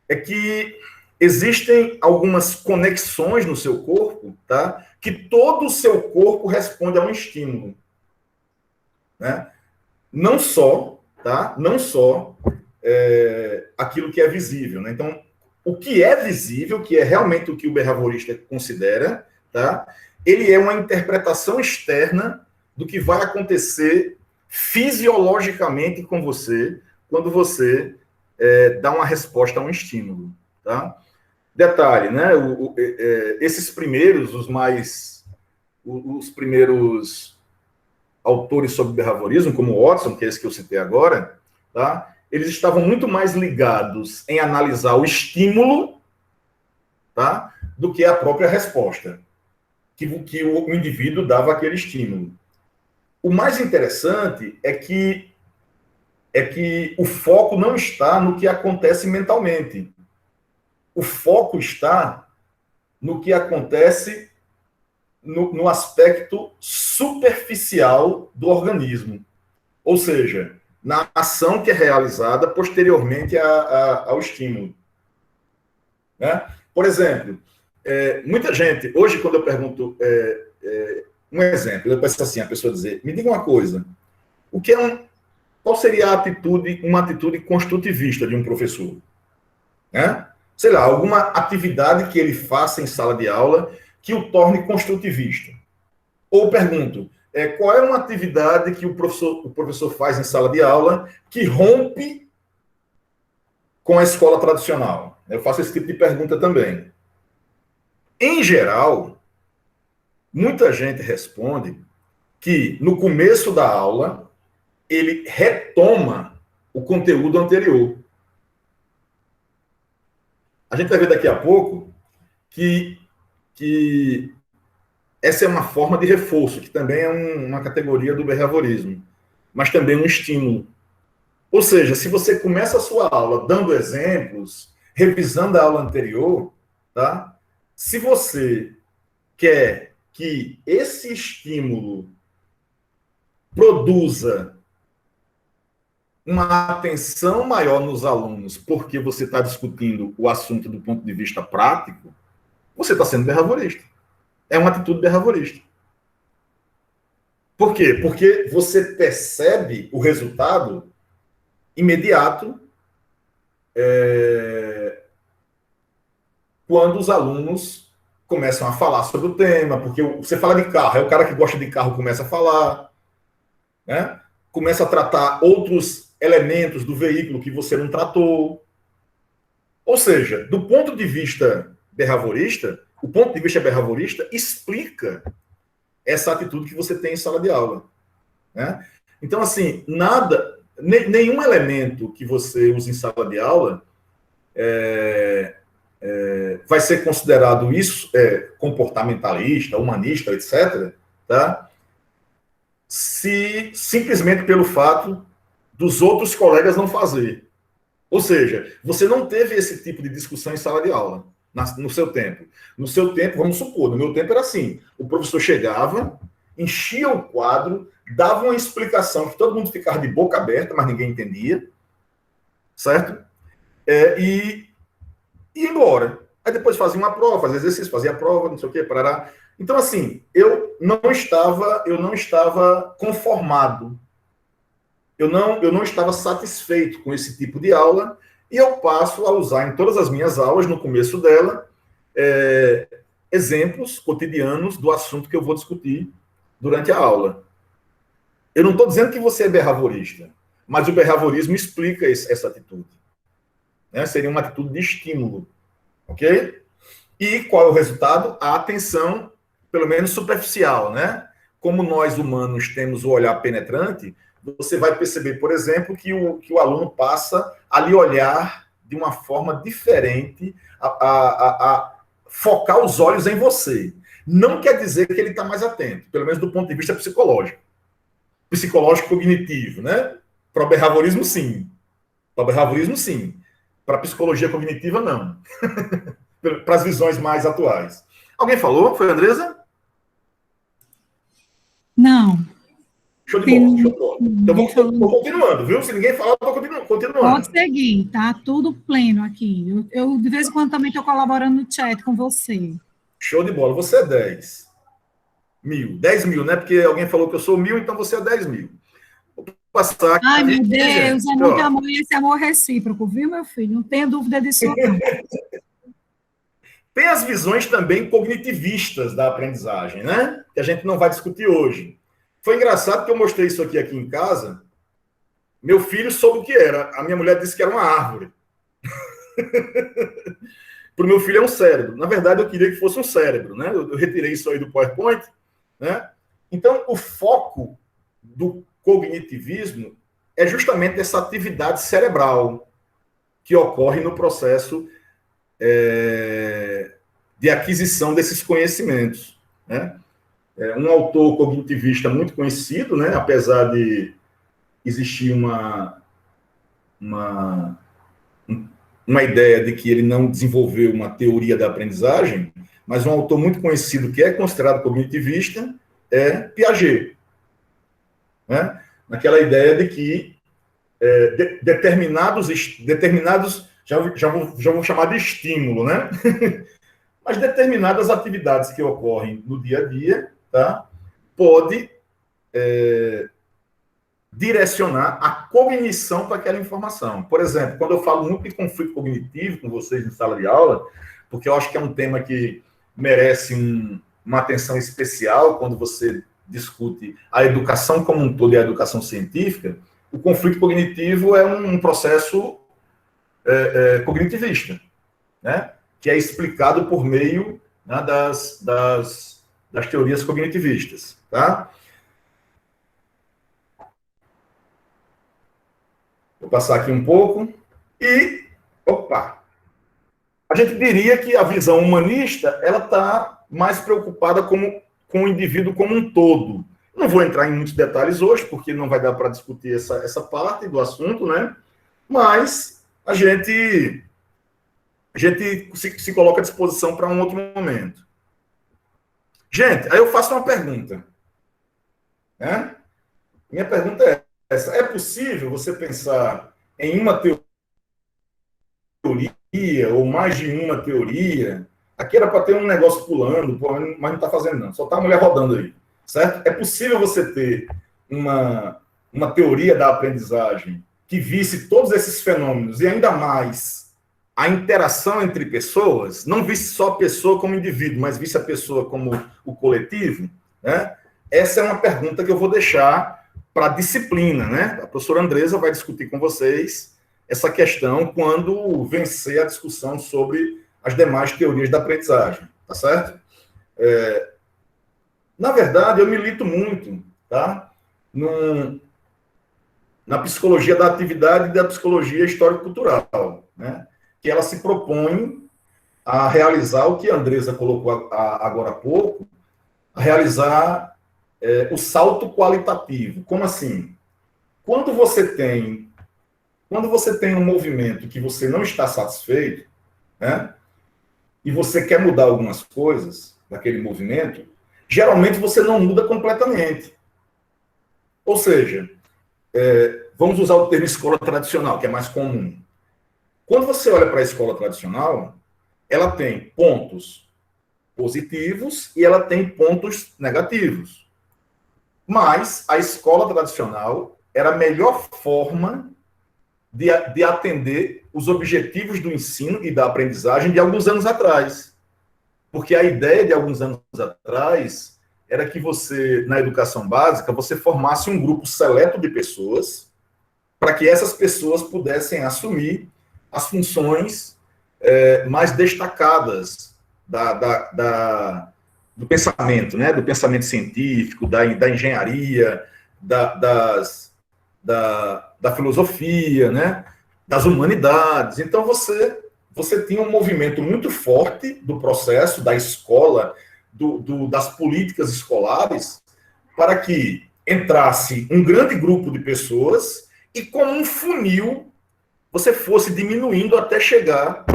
É que existem algumas conexões no seu corpo, tá? Que todo o seu corpo responde a um estímulo, né? Não só aquilo que é visível, né? Então, o que é visível, que é realmente o que o behaviorista considera, tá? Ele é uma interpretação externa do que vai acontecer fisiologicamente com você quando você dá uma resposta a um estímulo, tá? Detalhe, né? Esses primeiros, os primeiros autores sobre behaviorismo, como o Watson, que é esse que eu citei agora, tá? Eles estavam muito mais ligados em analisar o estímulo, tá? Do que a própria resposta que o indivíduo dava àquele estímulo. O mais interessante é que o foco não está no que acontece mentalmente. O foco está no que acontece no aspecto superficial do organismo. Ou seja, na ação que é realizada posteriormente ao estímulo. Né? Por exemplo, muita gente, hoje quando eu pergunto, um exemplo, eu peço assim, a pessoa dizer, me diga uma coisa, qual seria uma atitude construtivista de um professor? Né? Sei lá, alguma atividade que ele faça em sala de aula que o torne construtivista. Ou pergunto, qual é uma atividade que o professor faz em sala de aula que rompe com a escola tradicional? Eu faço esse tipo de pergunta também. Em geral, muita gente responde que no começo da aula ele retoma o conteúdo anterior. A gente vai ver daqui a pouco que essa é uma forma de reforço, que também é uma categoria do behaviorismo, mas também um estímulo. Ou seja, se você começa a sua aula dando exemplos, revisando a aula anterior, tá? Se você quer que esse estímulo produza uma atenção maior nos alunos, porque você está discutindo o assunto do ponto de vista prático, você está sendo behaviorista. É uma atitude behaviorista. Por quê? Porque você percebe o resultado imediato quando os alunos começam a falar sobre o tema, porque você fala de carro, o cara que gosta de carro começa a falar, né? Começa a tratar outros elementos do veículo que você não tratou. Ou seja, do ponto de vista behaviorista, o ponto de vista behaviorista explica essa atitude que você tem em sala de aula. Né? Então, assim, nenhum elemento que você usa em sala de aula vai ser considerado isso, comportamentalista, humanista, etc., tá? Se simplesmente pelo fato dos outros colegas não fazer. Ou seja, você não teve esse tipo de discussão em sala de aula, no seu tempo. No seu tempo, vamos supor, no meu tempo era assim, o professor chegava, enchia o quadro, dava uma explicação que todo mundo ficava de boca aberta, mas ninguém entendia, certo? E ia embora. Aí depois fazia uma prova, fazia exercício, fazia prova, não sei o quê, parará. Então, assim, eu não estava conformado. Eu não estava satisfeito com esse tipo de aula e eu passo a usar em todas as minhas aulas, no começo dela, exemplos cotidianos do assunto que eu vou discutir durante a aula. Eu não estou dizendo que você é behaviorista, mas o behaviorismo explica essa atitude. Né? Seria uma atitude de estímulo. Ok? E qual é o resultado? A atenção, pelo menos superficial, né? Como nós humanos temos o olhar penetrante, você vai perceber, por exemplo, que o aluno passa a lhe olhar de uma forma diferente, a focar os olhos em você. Não quer dizer que ele está mais atento, pelo menos do ponto de vista psicológico. Psicológico cognitivo, né? Para o behaviorismo, sim. Para o behaviorismo, sim. Para a psicologia cognitiva, não. Para as visões mais atuais. Alguém falou? Foi a Andresa? Não. Show de bola, show de bola. Então, vou continuando, viu? Se ninguém falar, eu vou continuando. Pode seguir, tá tudo pleno aqui. Eu de vez em quando, também estou colaborando no chat com você. Show de bola. Você é 10 mil. 10 mil, né? Porque alguém falou que eu sou 1000, então você é 10 mil. passar aqui. Ai, meu Deus, é muito ó, amor e esse amor recíproco, viu, meu filho? Não tenha dúvida disso, não. Tem as visões também cognitivistas da aprendizagem, né? Que a gente não vai discutir hoje. Foi engraçado que eu mostrei isso aqui em casa. Meu filho soube o que era. A minha mulher disse que era uma árvore. Para o meu filho é um cérebro. Na verdade, eu queria que fosse um cérebro, né? Eu retirei isso aí do PowerPoint, né? Então, o foco do cognitivismo é justamente essa atividade cerebral que ocorre no processo de aquisição desses conhecimentos, né? Um autor cognitivista muito conhecido, né? Apesar de existir uma ideia de que ele não desenvolveu uma teoria da aprendizagem, mas um autor muito conhecido que é considerado cognitivista é Piaget, né? Naquela ideia de que determinados já vou chamar de estímulo, né? Mas determinadas atividades que ocorrem no dia a dia, tá? Pode direcionar a cognição para aquela informação. Por exemplo, quando eu falo muito de conflito cognitivo com vocês em sala de aula, porque eu acho que é um tema que merece uma atenção especial quando você discute a educação como um todo e a educação científica, o conflito cognitivo é um processo cognitivista, né? Que é explicado por meio, né, das teorias cognitivistas, tá? Vou passar aqui um pouco. E, opa, a gente diria que a visão humanista ela está mais preocupada com o indivíduo como um todo. Não vou entrar em muitos detalhes hoje, porque não vai dar para discutir essa parte do assunto, né? Mas a gente se coloca à disposição para um outro momento. Gente, aí eu faço uma pergunta, né? Minha pergunta é essa: é possível você pensar em uma teoria, ou mais de uma teoria? Aqui era para ter um negócio pulando, mas não está fazendo não, só está a mulher rodando aí, certo? É possível você ter uma teoria da aprendizagem que visse todos esses fenômenos e ainda mais a interação entre pessoas, não visse só a pessoa como indivíduo, mas visse a pessoa como o coletivo, né? Essa é uma pergunta que eu vou deixar para a disciplina, né? A professora Andresa vai discutir com vocês essa questão quando vencer a discussão sobre as demais teorias da aprendizagem, tá certo? Na verdade, eu milito muito, tá? Na psicologia da atividade e da psicologia histórico-cultural, né? Que ela se propõe a realizar o que a Andresa colocou agora há pouco, a realizar o salto qualitativo. Como assim? Quando você tem um movimento que você não está satisfeito, né, e você quer mudar algumas coisas daquele movimento, geralmente você não muda completamente. Ou seja, vamos usar o termo escola tradicional, que é mais comum. Quando você olha para a escola tradicional, ela tem pontos positivos e ela tem pontos negativos. Mas a escola tradicional era a melhor forma de atender os objetivos do ensino e da aprendizagem de alguns anos atrás. Porque a ideia de alguns anos atrás era que você, na educação básica, você formasse um grupo seleto de pessoas para que essas pessoas pudessem assumir as funções mais destacadas do pensamento, né? Do pensamento científico, da engenharia, da filosofia, né? Das humanidades. Então, você tinha um movimento muito forte do processo, da escola, das políticas escolares, para que entrasse um grande grupo de pessoas e, como um funil, você fosse diminuindo até chegar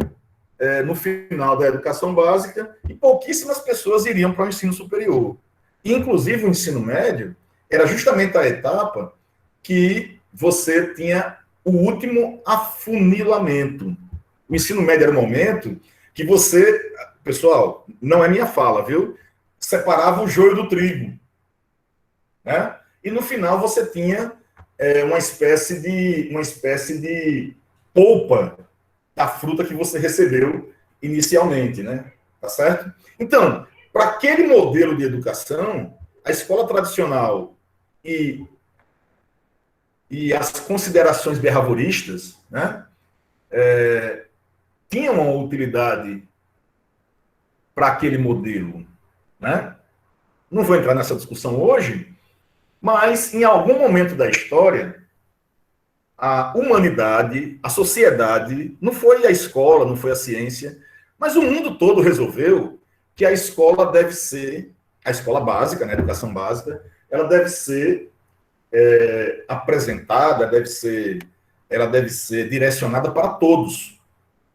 no final da educação básica e pouquíssimas pessoas iriam para o ensino superior. E, inclusive, o ensino médio era justamente a etapa que você tinha o último afunilamento. O ensino médio era o momento que você, pessoal, não é minha fala, viu? Separava o joio do trigo, né? E no final você tinha uma espécie de polpa da fruta que você recebeu inicialmente, né? Tá certo? Então, para aquele modelo de educação, a escola tradicional e as considerações behavioristas, né, tinham uma utilidade para aquele modelo, né? Não vou entrar nessa discussão hoje, mas em algum momento da história, a humanidade, a sociedade, não foi a escola, não foi a ciência, mas o mundo todo resolveu que a escola deve ser, a escola básica, né, a educação básica, ela deve ser apresentada, ela deve ser direcionada para todos.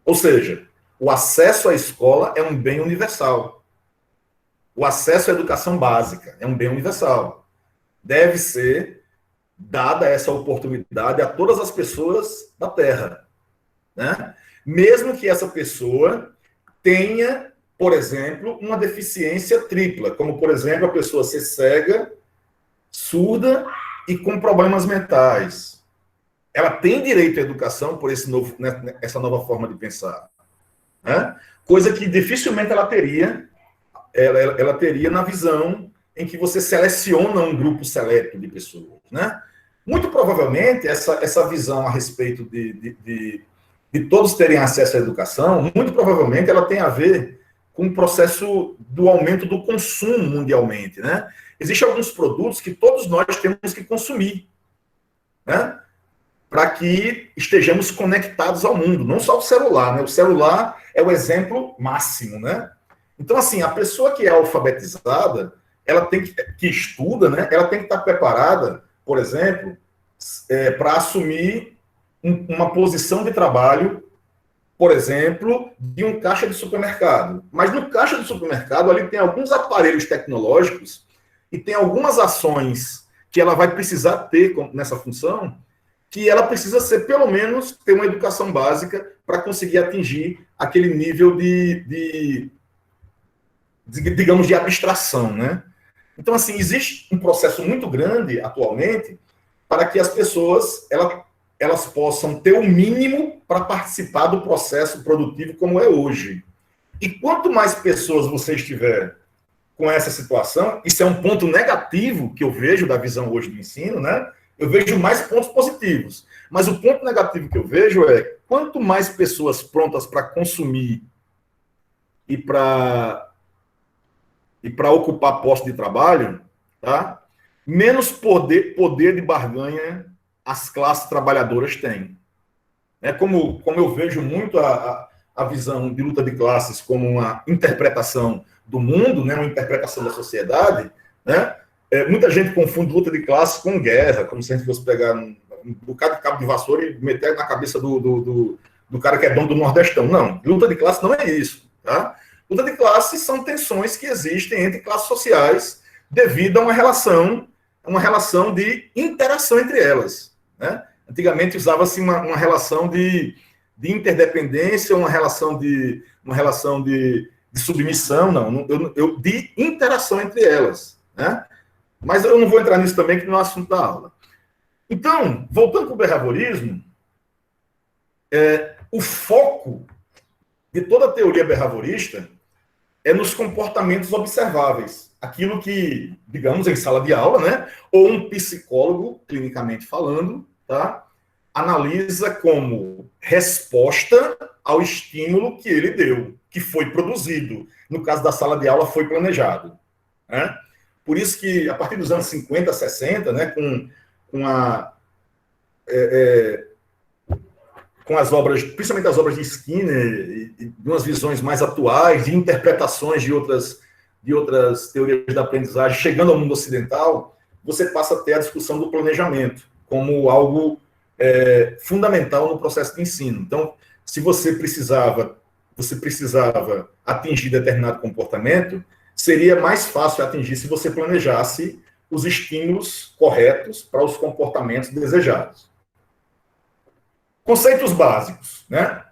Ou seja, o acesso à escola é um bem universal. O acesso à educação básica é um bem universal. Deve ser dada essa oportunidade a todas as pessoas da Terra, né? Mesmo que essa pessoa tenha, por exemplo, uma deficiência tripla, como, por exemplo, a pessoa ser cega, surda e com problemas mentais. Ela tem direito à educação por essa nova forma de pensar, né? Coisa que dificilmente ela teria na visão em que você seleciona um grupo seleto de pessoas, né? Muito provavelmente, essa visão a respeito de todos terem acesso à educação, muito provavelmente ela tem a ver com o processo do aumento do consumo mundialmente, né? Existem alguns produtos que todos nós temos que consumir, né? Para que estejamos conectados ao mundo, não só o celular, né? O celular é o exemplo máximo, né? Então, assim, a pessoa que é alfabetizada, ela tem que estuda, né? Ela tem que estar preparada, por exemplo, para assumir uma posição de trabalho, por exemplo, de um caixa de supermercado. Mas no caixa de supermercado, ali tem alguns aparelhos tecnológicos e tem algumas ações que ela vai precisar ter nessa função, que ela precisa ser, pelo menos, ter uma educação básica para conseguir atingir aquele nível digamos, de abstração, né? Então, assim, existe um processo muito grande, atualmente, para que as pessoas elas possam ter o mínimo para participar do processo produtivo como é hoje. E quanto mais pessoas você estiver com essa situação, isso é um ponto negativo que eu vejo da visão hoje do ensino, né? Eu vejo mais pontos positivos. Mas o ponto negativo que eu vejo é quanto mais pessoas prontas para consumir e para ocupar posto de trabalho, tá? Menos poder de barganha as classes trabalhadoras têm. Como eu vejo muito a visão de luta de classes como uma interpretação do mundo, né? Uma interpretação da sociedade, né? Muita gente confunde luta de classes com guerra, como se a gente fosse pegar um bocado de cabo de vassoura e meter na cabeça do cara que é dono do Nordestão. Não, luta de classe não é isso, tá? Luta de classes são tensões que existem entre classes sociais devido a uma relação de interação entre elas, né? Antigamente usava-se uma relação de interdependência, uma relação de submissão, de interação entre elas, né? Mas eu não vou entrar nisso também, que não é o assunto da aula. Então, voltando para o behaviorismo, o foco de toda a teoria behaviorista é nos comportamentos observáveis. Aquilo que, digamos, em sala de aula, né, ou um psicólogo, clinicamente falando, tá, analisa como resposta ao estímulo que ele deu, que foi produzido. No caso da sala de aula, foi planejado, né? Por isso que, a partir dos anos 50, 60, né, com as obras, principalmente as obras de Skinner, e de umas visões mais atuais, de interpretações de outras teorias da aprendizagem, chegando ao mundo ocidental, você passa a ter a discussão do planejamento como algo fundamental no processo de ensino. Então, se você precisava atingir determinado comportamento, seria mais fácil atingir se você planejasse os estímulos corretos para os comportamentos desejados. Conceitos básicos, né?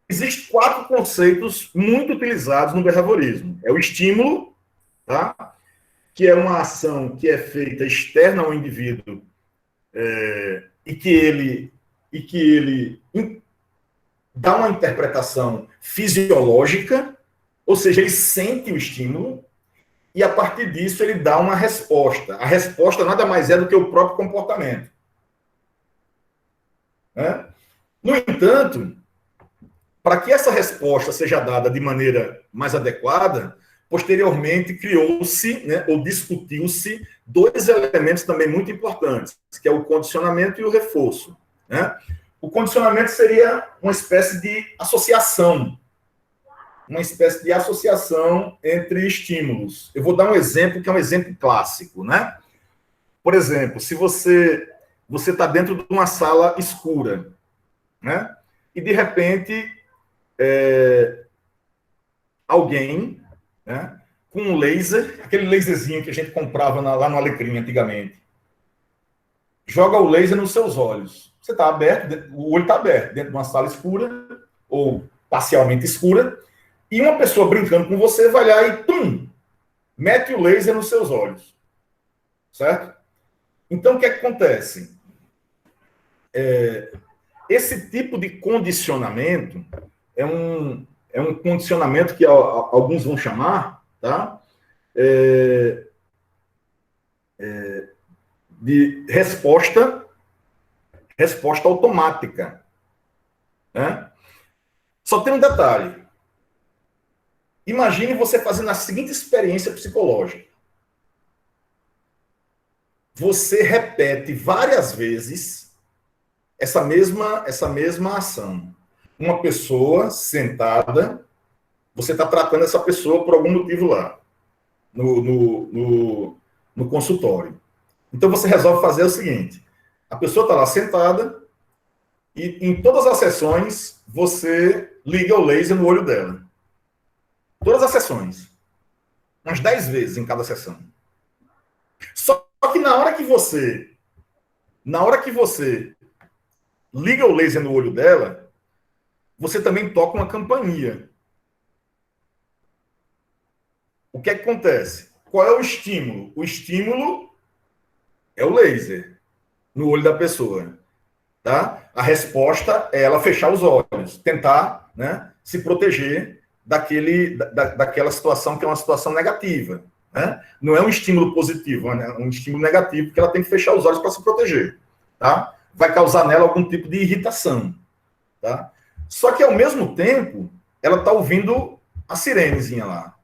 Existem 4 conceitos muito utilizados no behaviorismo. É o estímulo, tá? Que é uma ação que é feita externa ao indivíduo e que ele dá uma interpretação fisiológica, ou seja, ele sente o estímulo, e a partir disso ele dá uma resposta. A resposta nada mais é do que o próprio comportamento. Né? No entanto, para que essa resposta seja dada de maneira mais adequada, posteriormente criou-se, né, ou discutiu-se, dois elementos também muito importantes, que é o condicionamento e o reforço. Né? O condicionamento seria uma espécie de associação, entre estímulos. Eu vou dar um exemplo que é um exemplo clássico, né? Por exemplo, se você está dentro de uma sala escura, né? E de repente alguém, né, com um laser, aquele laserzinho que a gente comprava lá no Alecrim antigamente, joga o laser nos seus olhos. Você está aberto, o olho está aberto, dentro de uma sala escura, ou parcialmente escura, e uma pessoa brincando com você vai lá e, pum, mete o laser nos seus olhos. Certo? Então, o que acontece? Esse tipo de condicionamento é um condicionamento que alguns vão chamar, tá? De resposta automática. Né? Só tem um detalhe. Imagine você fazendo a seguinte experiência psicológica. Você repete várias vezes essa mesma ação. Uma pessoa sentada, você está tratando essa pessoa por algum motivo lá, no consultório. Então você resolve fazer o seguinte: a pessoa está lá sentada e em todas as sessões você liga o laser no olho dela. Todas as sessões. Umas 10 vezes em cada sessão. Só que na hora que você liga o laser no olho dela, você também toca uma campainha. O que é que acontece? Qual é o estímulo? O estímulo é o laser no olho da pessoa. Tá? A resposta é ela fechar os olhos, tentar, né, se proteger daquela situação que é uma situação negativa. Né? Não é um estímulo positivo, é um estímulo negativo, porque ela tem que fechar os olhos para se proteger. Tá? Vai causar nela algum tipo de irritação. Tá? Só que, ao mesmo tempo, ela está ouvindo a sirenezinha lá.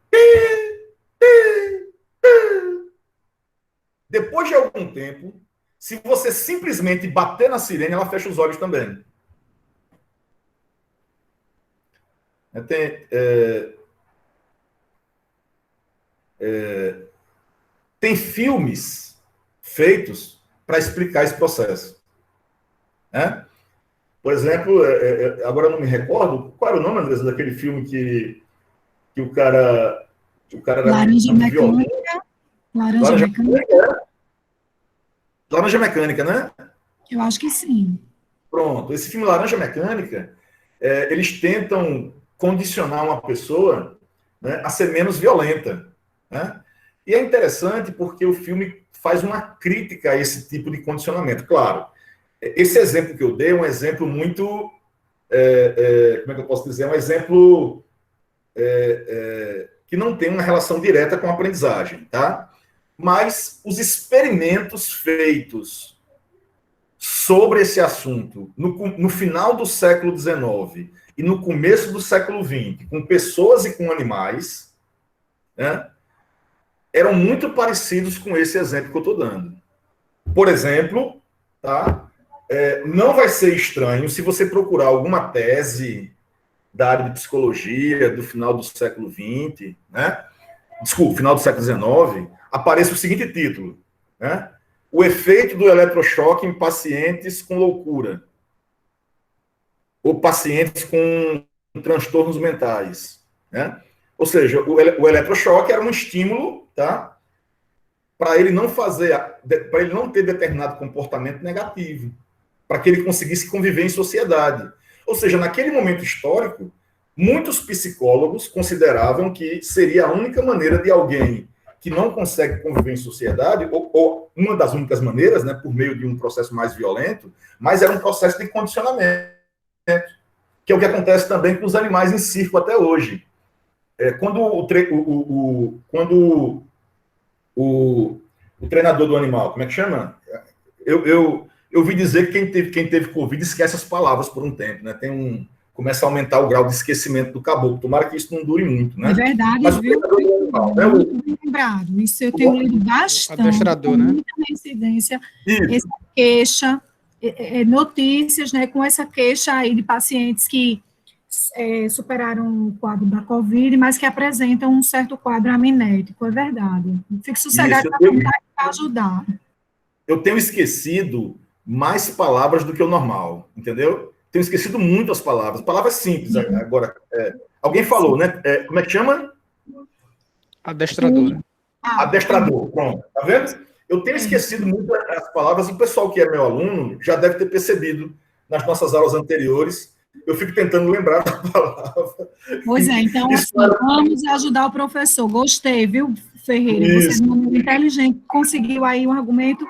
Depois de algum tempo, se você simplesmente bater na sirene, ela fecha os olhos também. Tem filmes feitos para explicar esse processo. Né? Por exemplo, agora eu não me recordo, qual era o nome, Andressa, daquele filme que o cara era Laranja Mecânica. Laranja Mecânica. Laranja Mecânica, né? Eu acho que sim. Pronto. Esse filme Laranja Mecânica, eles tentam condicionar uma pessoa, né, a ser menos violenta. Né? E é interessante porque o filme faz uma crítica a esse tipo de condicionamento. Claro, esse exemplo que eu dei é um exemplo muito... como é que eu posso dizer? É um exemplo que não tem uma relação direta com a aprendizagem, tá? Mas os experimentos feitos sobre esse assunto no final do século XIX e no começo do século XX, com pessoas e com animais, né, eram muito parecidos com esse exemplo que eu estou dando. Por exemplo, tá, não vai ser estranho se você procurar alguma tese da área de psicologia do final do século XX, né, desculpa, final do século XIX, apareça o seguinte título, né, o efeito do eletrochoque em pacientes com loucura ou pacientes com transtornos mentais, né? Ou seja, o eletrochoque era um estímulo, tá? Para ele não ter determinado comportamento negativo, para que ele conseguisse conviver em sociedade. Ou seja, naquele momento histórico, muitos psicólogos consideravam que seria a única maneira de alguém que não consegue conviver em sociedade, ou uma das únicas maneiras, né, por meio de um processo mais violento, mas era um processo de condicionamento, que é o que acontece também com os animais em circo até hoje. Quando o treinador do animal, como é que chama? Eu ouvi dizer que quem teve Covid esquece as palavras por um tempo, né? Começa a aumentar o grau de esquecimento do caboclo. Tomara que isso não dure muito, né? É verdade, Mas viu? Muito bem lembrado. Isso eu tenho lido bastante. Adestrador, né? Muita incidência, essa queixa, notícias, né, com essa queixa aí de pacientes que superaram o quadro da Covid, mas que apresentam um certo quadro amnético, é verdade. Fique sossegado para ajudar. Eu tenho esquecido mais palavras do que o normal, entendeu? Tenho esquecido muito as palavras simples. Agora, alguém falou, né? Como é que chama? Adestradora. Adestrador, pronto. Tá vendo? Eu tenho esquecido muito as palavras, o pessoal que é meu aluno já deve ter percebido nas nossas aulas anteriores. Eu fico tentando lembrar da palavra. Pois é, então, assim, vamos ajudar o professor. Gostei, viu, Ferreira? Você, de maneira inteligente, conseguiu aí um argumento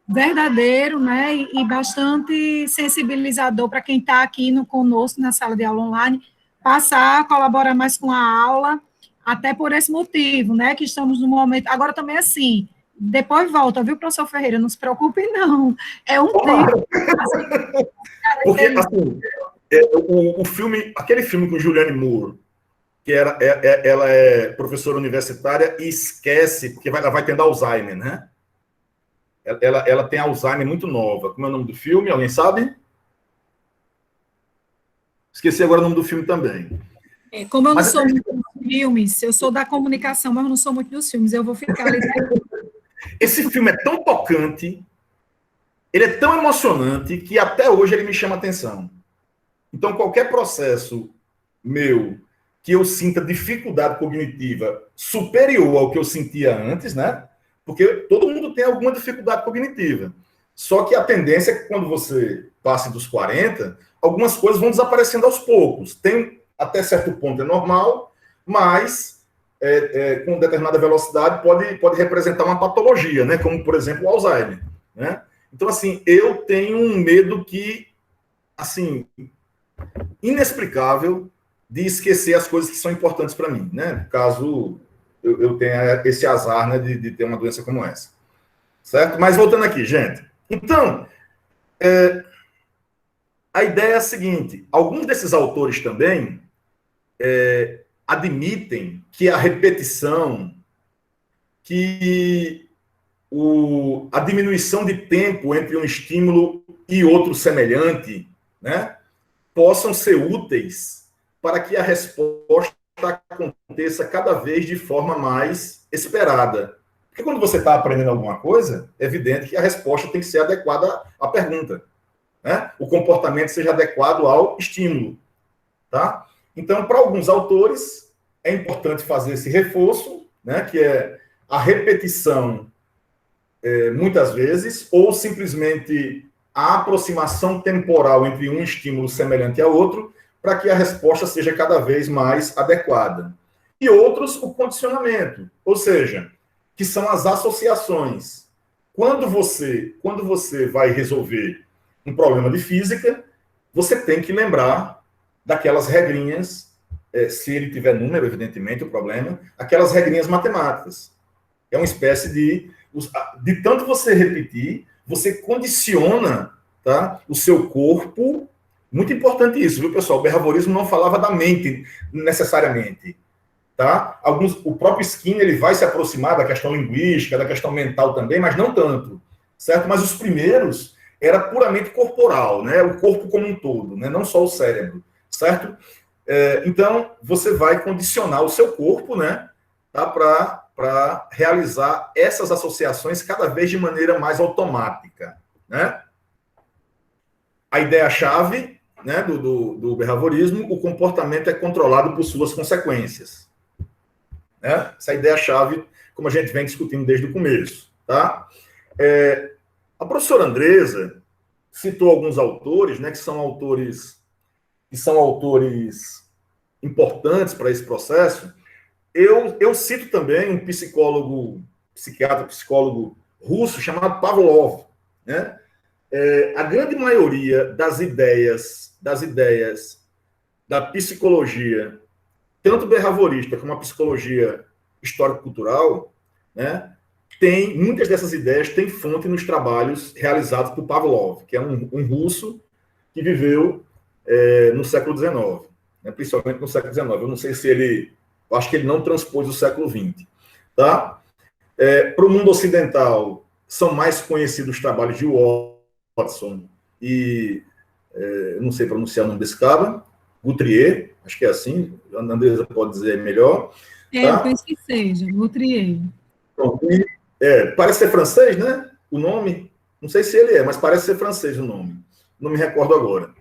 verdadeiro, né, e bastante sensibilizador para quem está aqui conosco na sala de aula online, passar a colaborar mais com a aula, até por esse motivo, né, que estamos no momento, agora também assim, depois volta, viu, professor Ferreira, não se preocupe não, é um tempo. Assim, porque, assim, o filme, aquele filme com Julianne Moore, que ela é professora universitária e esquece, porque ela vai tendo Alzheimer, né? Ela tem Alzheimer muito nova. Como é o nome do filme? Alguém sabe? Esqueci agora o nome do filme também. Como eu não sou muito dos filmes, eu sou da comunicação, mas eu não sou muito dos filmes, eu vou ficar ali. Esse filme é tão tocante, ele é tão emocionante, que até hoje ele me chama atenção. Então, qualquer processo meu que eu sinta dificuldade cognitiva superior ao que eu sentia antes, né? Porque todo mundo tem alguma dificuldade cognitiva. Só que a tendência é que quando você passe dos 40, algumas coisas vão desaparecendo aos poucos. Tem, até certo ponto, é normal, mas com determinada velocidade pode representar uma patologia, né? Como, por exemplo, o Alzheimer, né? Então, assim, eu tenho um medo que, assim, inexplicável de esquecer as coisas que são importantes para mim, né? Caso eu tenha esse azar, né, de ter uma doença como essa. Certo? Mas voltando aqui, gente. Então, a ideia é a seguinte: alguns desses autores também admitem que a repetição, que a diminuição de tempo entre um estímulo e outro semelhante, né, possam ser úteis para que a resposta aconteça cada vez de forma mais esperada. Porque quando você está aprendendo alguma coisa, é evidente que a resposta tem que ser adequada à pergunta, né? O comportamento seja adequado ao estímulo, tá? Então, para alguns autores, é importante fazer esse reforço, né, que é a repetição muitas vezes, ou simplesmente a aproximação temporal entre um estímulo semelhante a outro, para que a resposta seja cada vez mais adequada. E outros, o condicionamento, ou seja, que são as associações. Quando você vai resolver um problema de física, você tem que lembrar daquelas regrinhas, se ele tiver número, evidentemente, o problema, aquelas regrinhas matemáticas. É uma espécie de tanto você repetir, você condiciona, tá, o seu corpo. Muito importante isso, viu, pessoal? O behaviorismo não falava da mente, necessariamente. Tá? O próprio Skinner ele vai se aproximar da questão linguística, da questão mental também, mas não tanto. Certo? Mas os primeiros era puramente corporal, né? O corpo como um todo, né? Não só o cérebro. Certo? Então, você vai condicionar o seu corpo, né, tá, para realizar essas associações cada vez de maneira mais automática. Né? A ideia-chave, né, do behaviorismo: o comportamento é controlado por suas consequências. Né? Essa é a ideia-chave, como a gente vem discutindo desde o começo. Tá? A professora Andresa citou alguns autores, né, que são autores importantes para esse processo, eu cito também um psicólogo russo chamado Pavlov, né? A grande maioria das ideias da psicologia, tanto behaviorista como a psicologia histórico-cultural, né, muitas dessas ideias têm fonte nos trabalhos realizados por Pavlov, que é um russo que viveu no século XIX, né, principalmente no século XIX. Eu não sei se eu acho que ele não transpôs o século XX. Tá? Para o mundo ocidental, são mais conhecidos os trabalhos de Watson e, não sei pronunciar o nome desse cara, Guattari, acho que é assim, a Andresa pode dizer melhor. Tá? Eu penso que seja, Guattari. Parece ser francês, né? O nome, não sei se ele mas parece ser francês o nome. Não me recordo agora.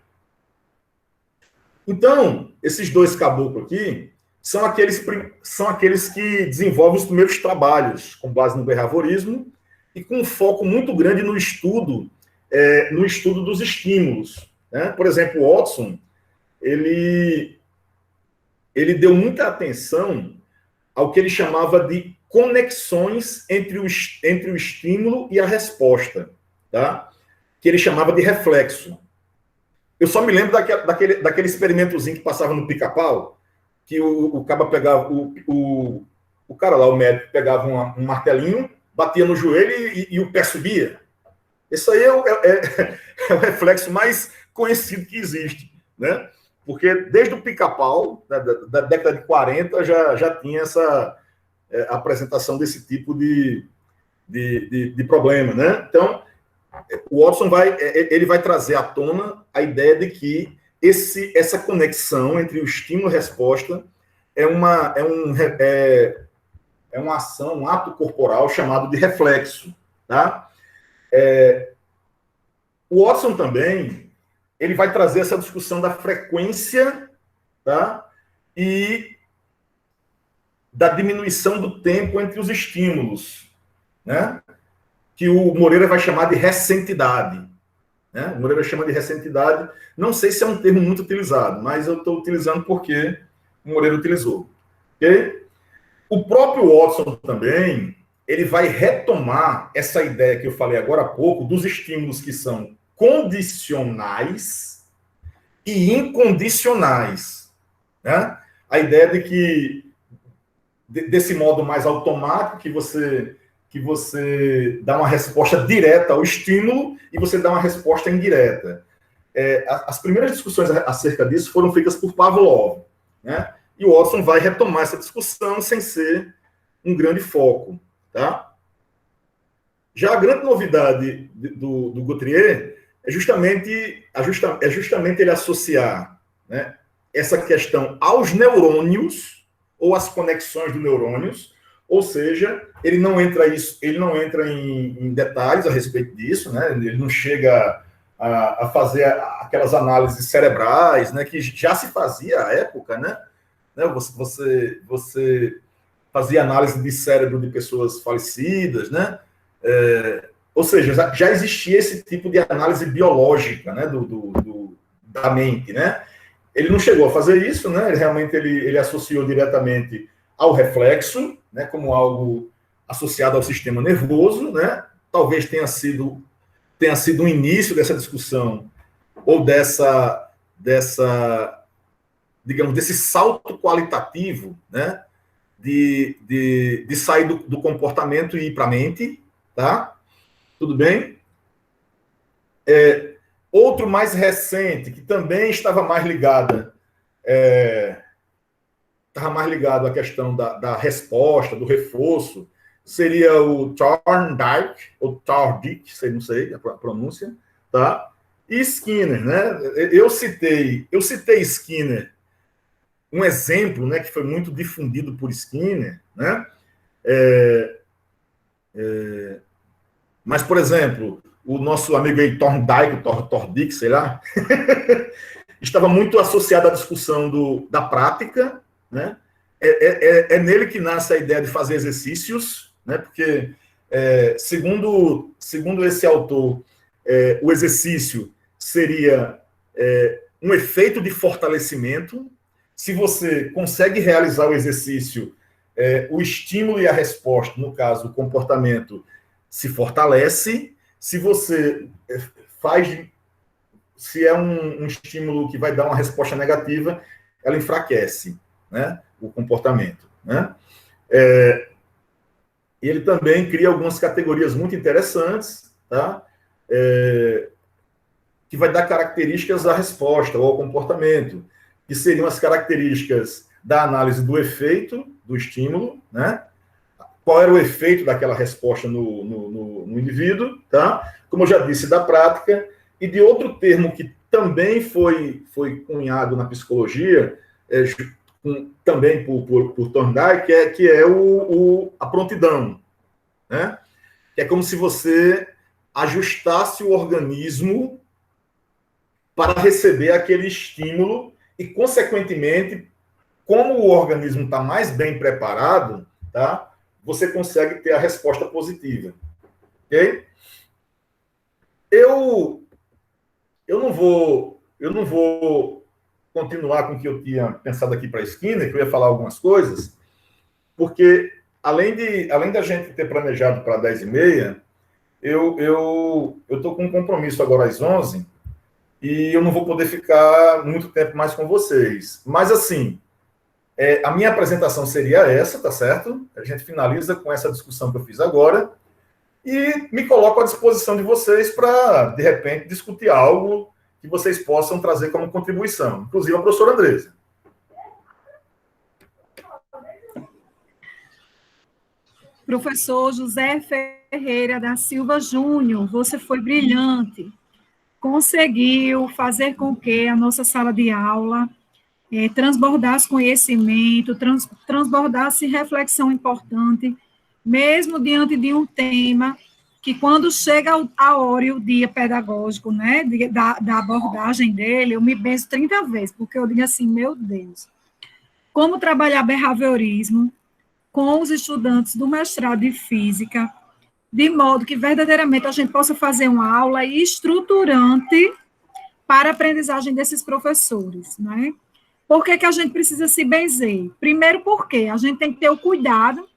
Então, esses dois caboclos aqui são aqueles que desenvolvem os primeiros trabalhos com base no behaviorismo e com um foco muito grande no estudo dos estímulos. Né? Por exemplo, Watson, ele deu muita atenção ao que ele chamava de conexões entre o estímulo e a resposta, tá? Que ele chamava de reflexo. Eu só me lembro daquele experimentozinho que passava no Pica-Pau, que o cara pegava, o cara lá, o médico, pegava um martelinho, batia no joelho e o pé subia. Esse aí é o reflexo mais conhecido que existe, né? Porque desde o Pica-Pau, da década de 40, já tinha essa apresentação desse tipo de problema, né? Então, o Watson vai trazer à tona a ideia de que essa conexão entre o estímulo e a resposta é uma ação, um ato corporal chamado de reflexo, tá? O Watson também ele vai trazer essa discussão da frequência, tá? E da diminuição do tempo entre os estímulos, né? Que o Moreira vai chamar de recentidade. Né? O Moreira chama de recentidade. Não sei se é um termo muito utilizado, mas eu estou utilizando porque o Moreira utilizou. Okay? O próprio Watson também ele vai retomar essa ideia que eu falei agora há pouco dos estímulos que são condicionais e incondicionais. Né? A ideia de que, desse modo mais automático, que você dá uma resposta direta ao estímulo e você dá uma resposta indireta. As primeiras discussões acerca disso foram feitas por Pavlov, né? E o Watson vai retomar essa discussão sem ser um grande foco. Tá? Já a grande novidade do Guattari é justamente ele associar, né, essa questão aos neurônios ou às conexões dos neurônios. Ou seja, ele não entra em detalhes a respeito disso, né? Ele não chega a fazer aquelas análises cerebrais, né? Que já se fazia à época, né? Você fazia análise de cérebro de pessoas falecidas, né? Ou seja, já existia esse tipo de análise biológica, né? Da mente, né? Ele não chegou a fazer isso, né? Ele associou diretamente ao reflexo, né, como algo associado ao sistema nervoso, né? Talvez tenha sido o início dessa discussão ou digamos, desse salto qualitativo, né, de sair do comportamento e ir para a mente, tá? Tudo bem? Outro mais recente, que também estava mais ligado à questão da resposta, do reforço, seria o Thorndike, ou Thorndike, não sei a pronúncia, tá? E Skinner, né? Eu citei Skinner, um exemplo, né, que foi muito difundido por Skinner, né? Mas, por exemplo, o nosso amigo aí, Thorndike, sei lá, estava muito associado à discussão da prática, né? É nele que nasce a ideia de fazer exercícios, né? Porque, segundo esse autor, o exercício seria um efeito de fortalecimento. Se você consegue realizar o exercício o estímulo e a resposta, no caso, o comportamento, se fortalece. Se você faz, se é um estímulo que vai dar uma resposta negativa, ela enfraquece, né, o comportamento, né? Ele também cria algumas categorias muito interessantes, tá? Que vai dar características à resposta ou ao comportamento, que seriam as características da análise do efeito do estímulo, né? Qual era o efeito daquela resposta no indivíduo, tá? Como eu já disse, da prática, e de outro termo que também foi cunhado na psicologia, também por Thorndike, que é a prontidão, né? Que é como se você ajustasse o organismo para receber aquele estímulo e, consequentemente, como o organismo está mais bem preparado, tá? Você consegue ter a resposta positiva. Ok? Eu não vou continuar com o que eu tinha pensado aqui para a esquina, que eu ia falar algumas coisas, porque, além da gente ter planejado para 10h30, eu estou com um compromisso agora às 11h, e eu não vou poder ficar muito tempo mais com vocês. Mas, assim, a minha apresentação seria essa, tá certo? A gente finaliza com essa discussão que eu fiz agora e me coloco à disposição de vocês para, de repente, discutir algo que vocês possam trazer como contribuição, inclusive a professora Andresa. Professor José Ferreira da Silva Júnior, você foi brilhante. Conseguiu fazer com que a nossa sala de aula transbordasse conhecimento, transbordasse reflexão importante, mesmo diante de um tema que, quando chega a hora e o dia pedagógico, né, da abordagem dele, eu me benzo 30 vezes, porque eu digo assim, meu Deus, como trabalhar behaviorismo com os estudantes do mestrado de física, de modo que verdadeiramente a gente possa fazer uma aula estruturante para a aprendizagem desses professores, né? Por que a gente precisa se benzer? Primeiro, porque a gente tem que ter o cuidado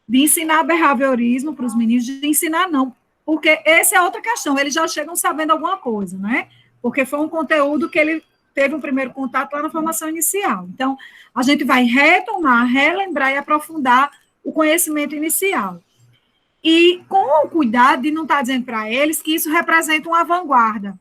de ensinar behaviorismo para os meninos, de ensinar não, porque essa é outra questão, eles já chegam sabendo alguma coisa, né? Porque foi um conteúdo que ele teve um primeiro contato lá na formação inicial. Então, a gente vai retomar, relembrar e aprofundar o conhecimento inicial. E com o cuidado de não estar dizendo para eles que isso representa uma vanguarda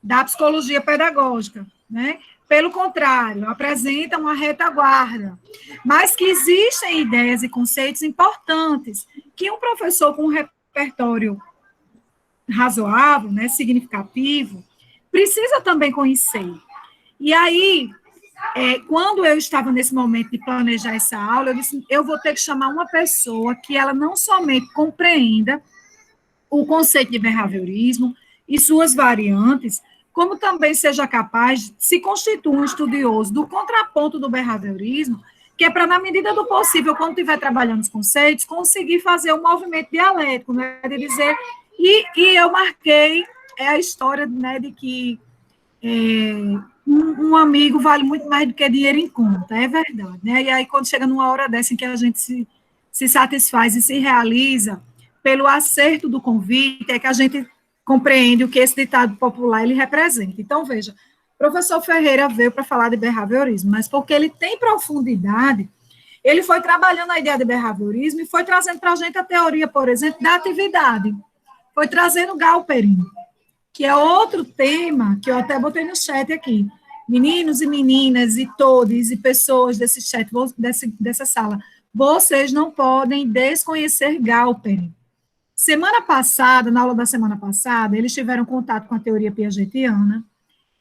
da psicologia pedagógica, né? Pelo contrário, apresenta uma retaguarda, mas que existem ideias e conceitos importantes que um professor com um repertório razoável, né, significativo, precisa também conhecer. E aí, quando eu estava nesse momento de planejar essa aula, eu disse, eu vou ter que chamar uma pessoa que ela não somente compreenda o conceito de behaviorismo e suas variantes, como também seja capaz de se constituir um estudioso do contraponto do behaviorismo, que é para, na medida do possível, quando estiver trabalhando os conceitos, conseguir fazer um movimento dialético, né, de dizer, e eu marquei a história, né, de que um amigo vale muito mais do que dinheiro em conta, é verdade, né? E aí, quando chega numa hora dessa em que a gente se satisfaz e se realiza pelo acerto do convite, é que a gente compreende o que esse ditado popular ele representa. Então, veja, o professor Ferreira veio para falar de behaviorismo, mas porque ele tem profundidade, ele foi trabalhando a ideia de behaviorismo e foi trazendo para a gente a teoria, por exemplo, da atividade. Foi trazendo Galperin, que é outro tema que eu até botei no chat aqui. Meninos e meninas e todos e pessoas desse chat, dessa sala, vocês não podem desconhecer Galperin. Semana passada, na aula da semana passada, eles tiveram contato com a teoria piagetiana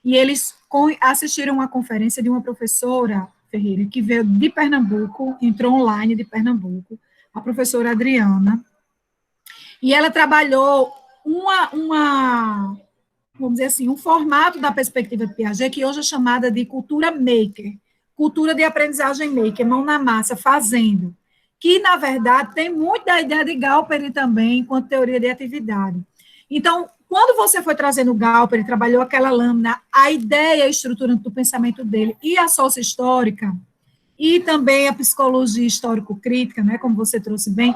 e eles assistiram uma conferência de uma professora, Ferreira, que veio de Pernambuco, entrou online de Pernambuco, a professora Adriana, e ela trabalhou vamos dizer assim, um formato da perspectiva de Piaget, que hoje é chamada de cultura maker, cultura de aprendizagem maker, mão na massa, fazendo, que, na verdade, tem muito da ideia de Galperin também, enquanto teoria de atividade. Então, quando você foi trazendo o Galperin, trabalhou aquela lâmina, a ideia estruturante do pensamento dele e a sócio-histórica, e também a psicologia histórico-crítica, né, como você trouxe bem,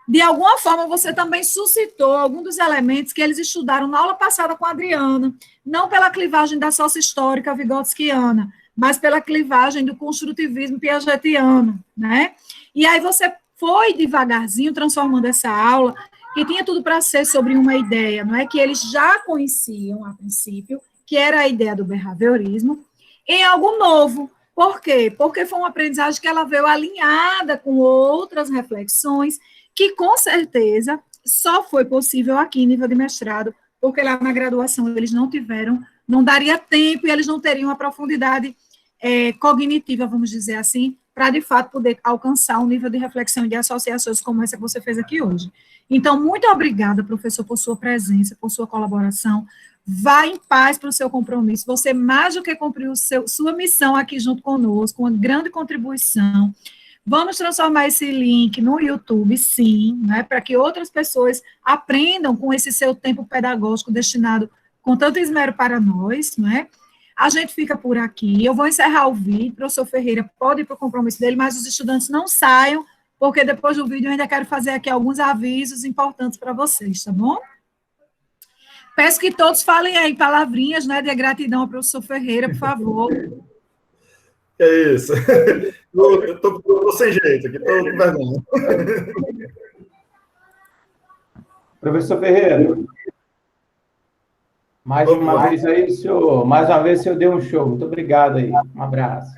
de alguma forma você também suscitou alguns dos elementos que eles estudaram na aula passada com a Adriana, não pela clivagem da sócio-histórica vigotskiana, mas pela clivagem do construtivismo piagetiano, né? E aí você foi devagarzinho transformando essa aula, que tinha tudo para ser sobre uma ideia, não é? Que eles já conheciam a princípio, que era a ideia do behaviorismo, em algo novo. Por quê? Porque foi uma aprendizagem que ela veio alinhada com outras reflexões, que com certeza só foi possível aqui em nível de mestrado, porque lá na graduação eles não tiveram, não daria tempo e eles não teriam a profundidade cognitiva, vamos dizer assim, para de fato poder alcançar um nível de reflexão e de associações como essa que você fez aqui hoje. Então, muito obrigada, professor, por sua presença, por sua colaboração. Vá em paz para o seu compromisso. Você mais do que cumpriu sua missão aqui junto conosco, uma grande contribuição. Vamos transformar esse link no YouTube, sim, né, para que outras pessoas aprendam com esse seu tempo pedagógico destinado com tanto esmero para nós, né? A gente fica por aqui. Eu vou encerrar o vídeo. O professor Ferreira pode ir para o compromisso dele, mas os estudantes não saiam, porque depois do vídeo eu ainda quero fazer aqui alguns avisos importantes para vocês, tá bom? Peço que todos falem aí palavrinhas, né, de gratidão ao professor Ferreira, por favor. É isso. Eu tô sem jeito aqui, estou com vergonha. Professor Ferreira, mais uma vez aí, o senhor deu um show. Muito obrigado aí. Um abraço.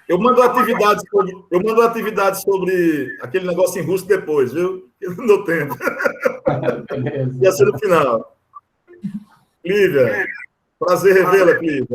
Eu mando atividade sobre aquele negócio em russo depois, viu? Eu não dou tempo. Beleza. Ia ser no final. Lívia, prazer revê-la, Lívia.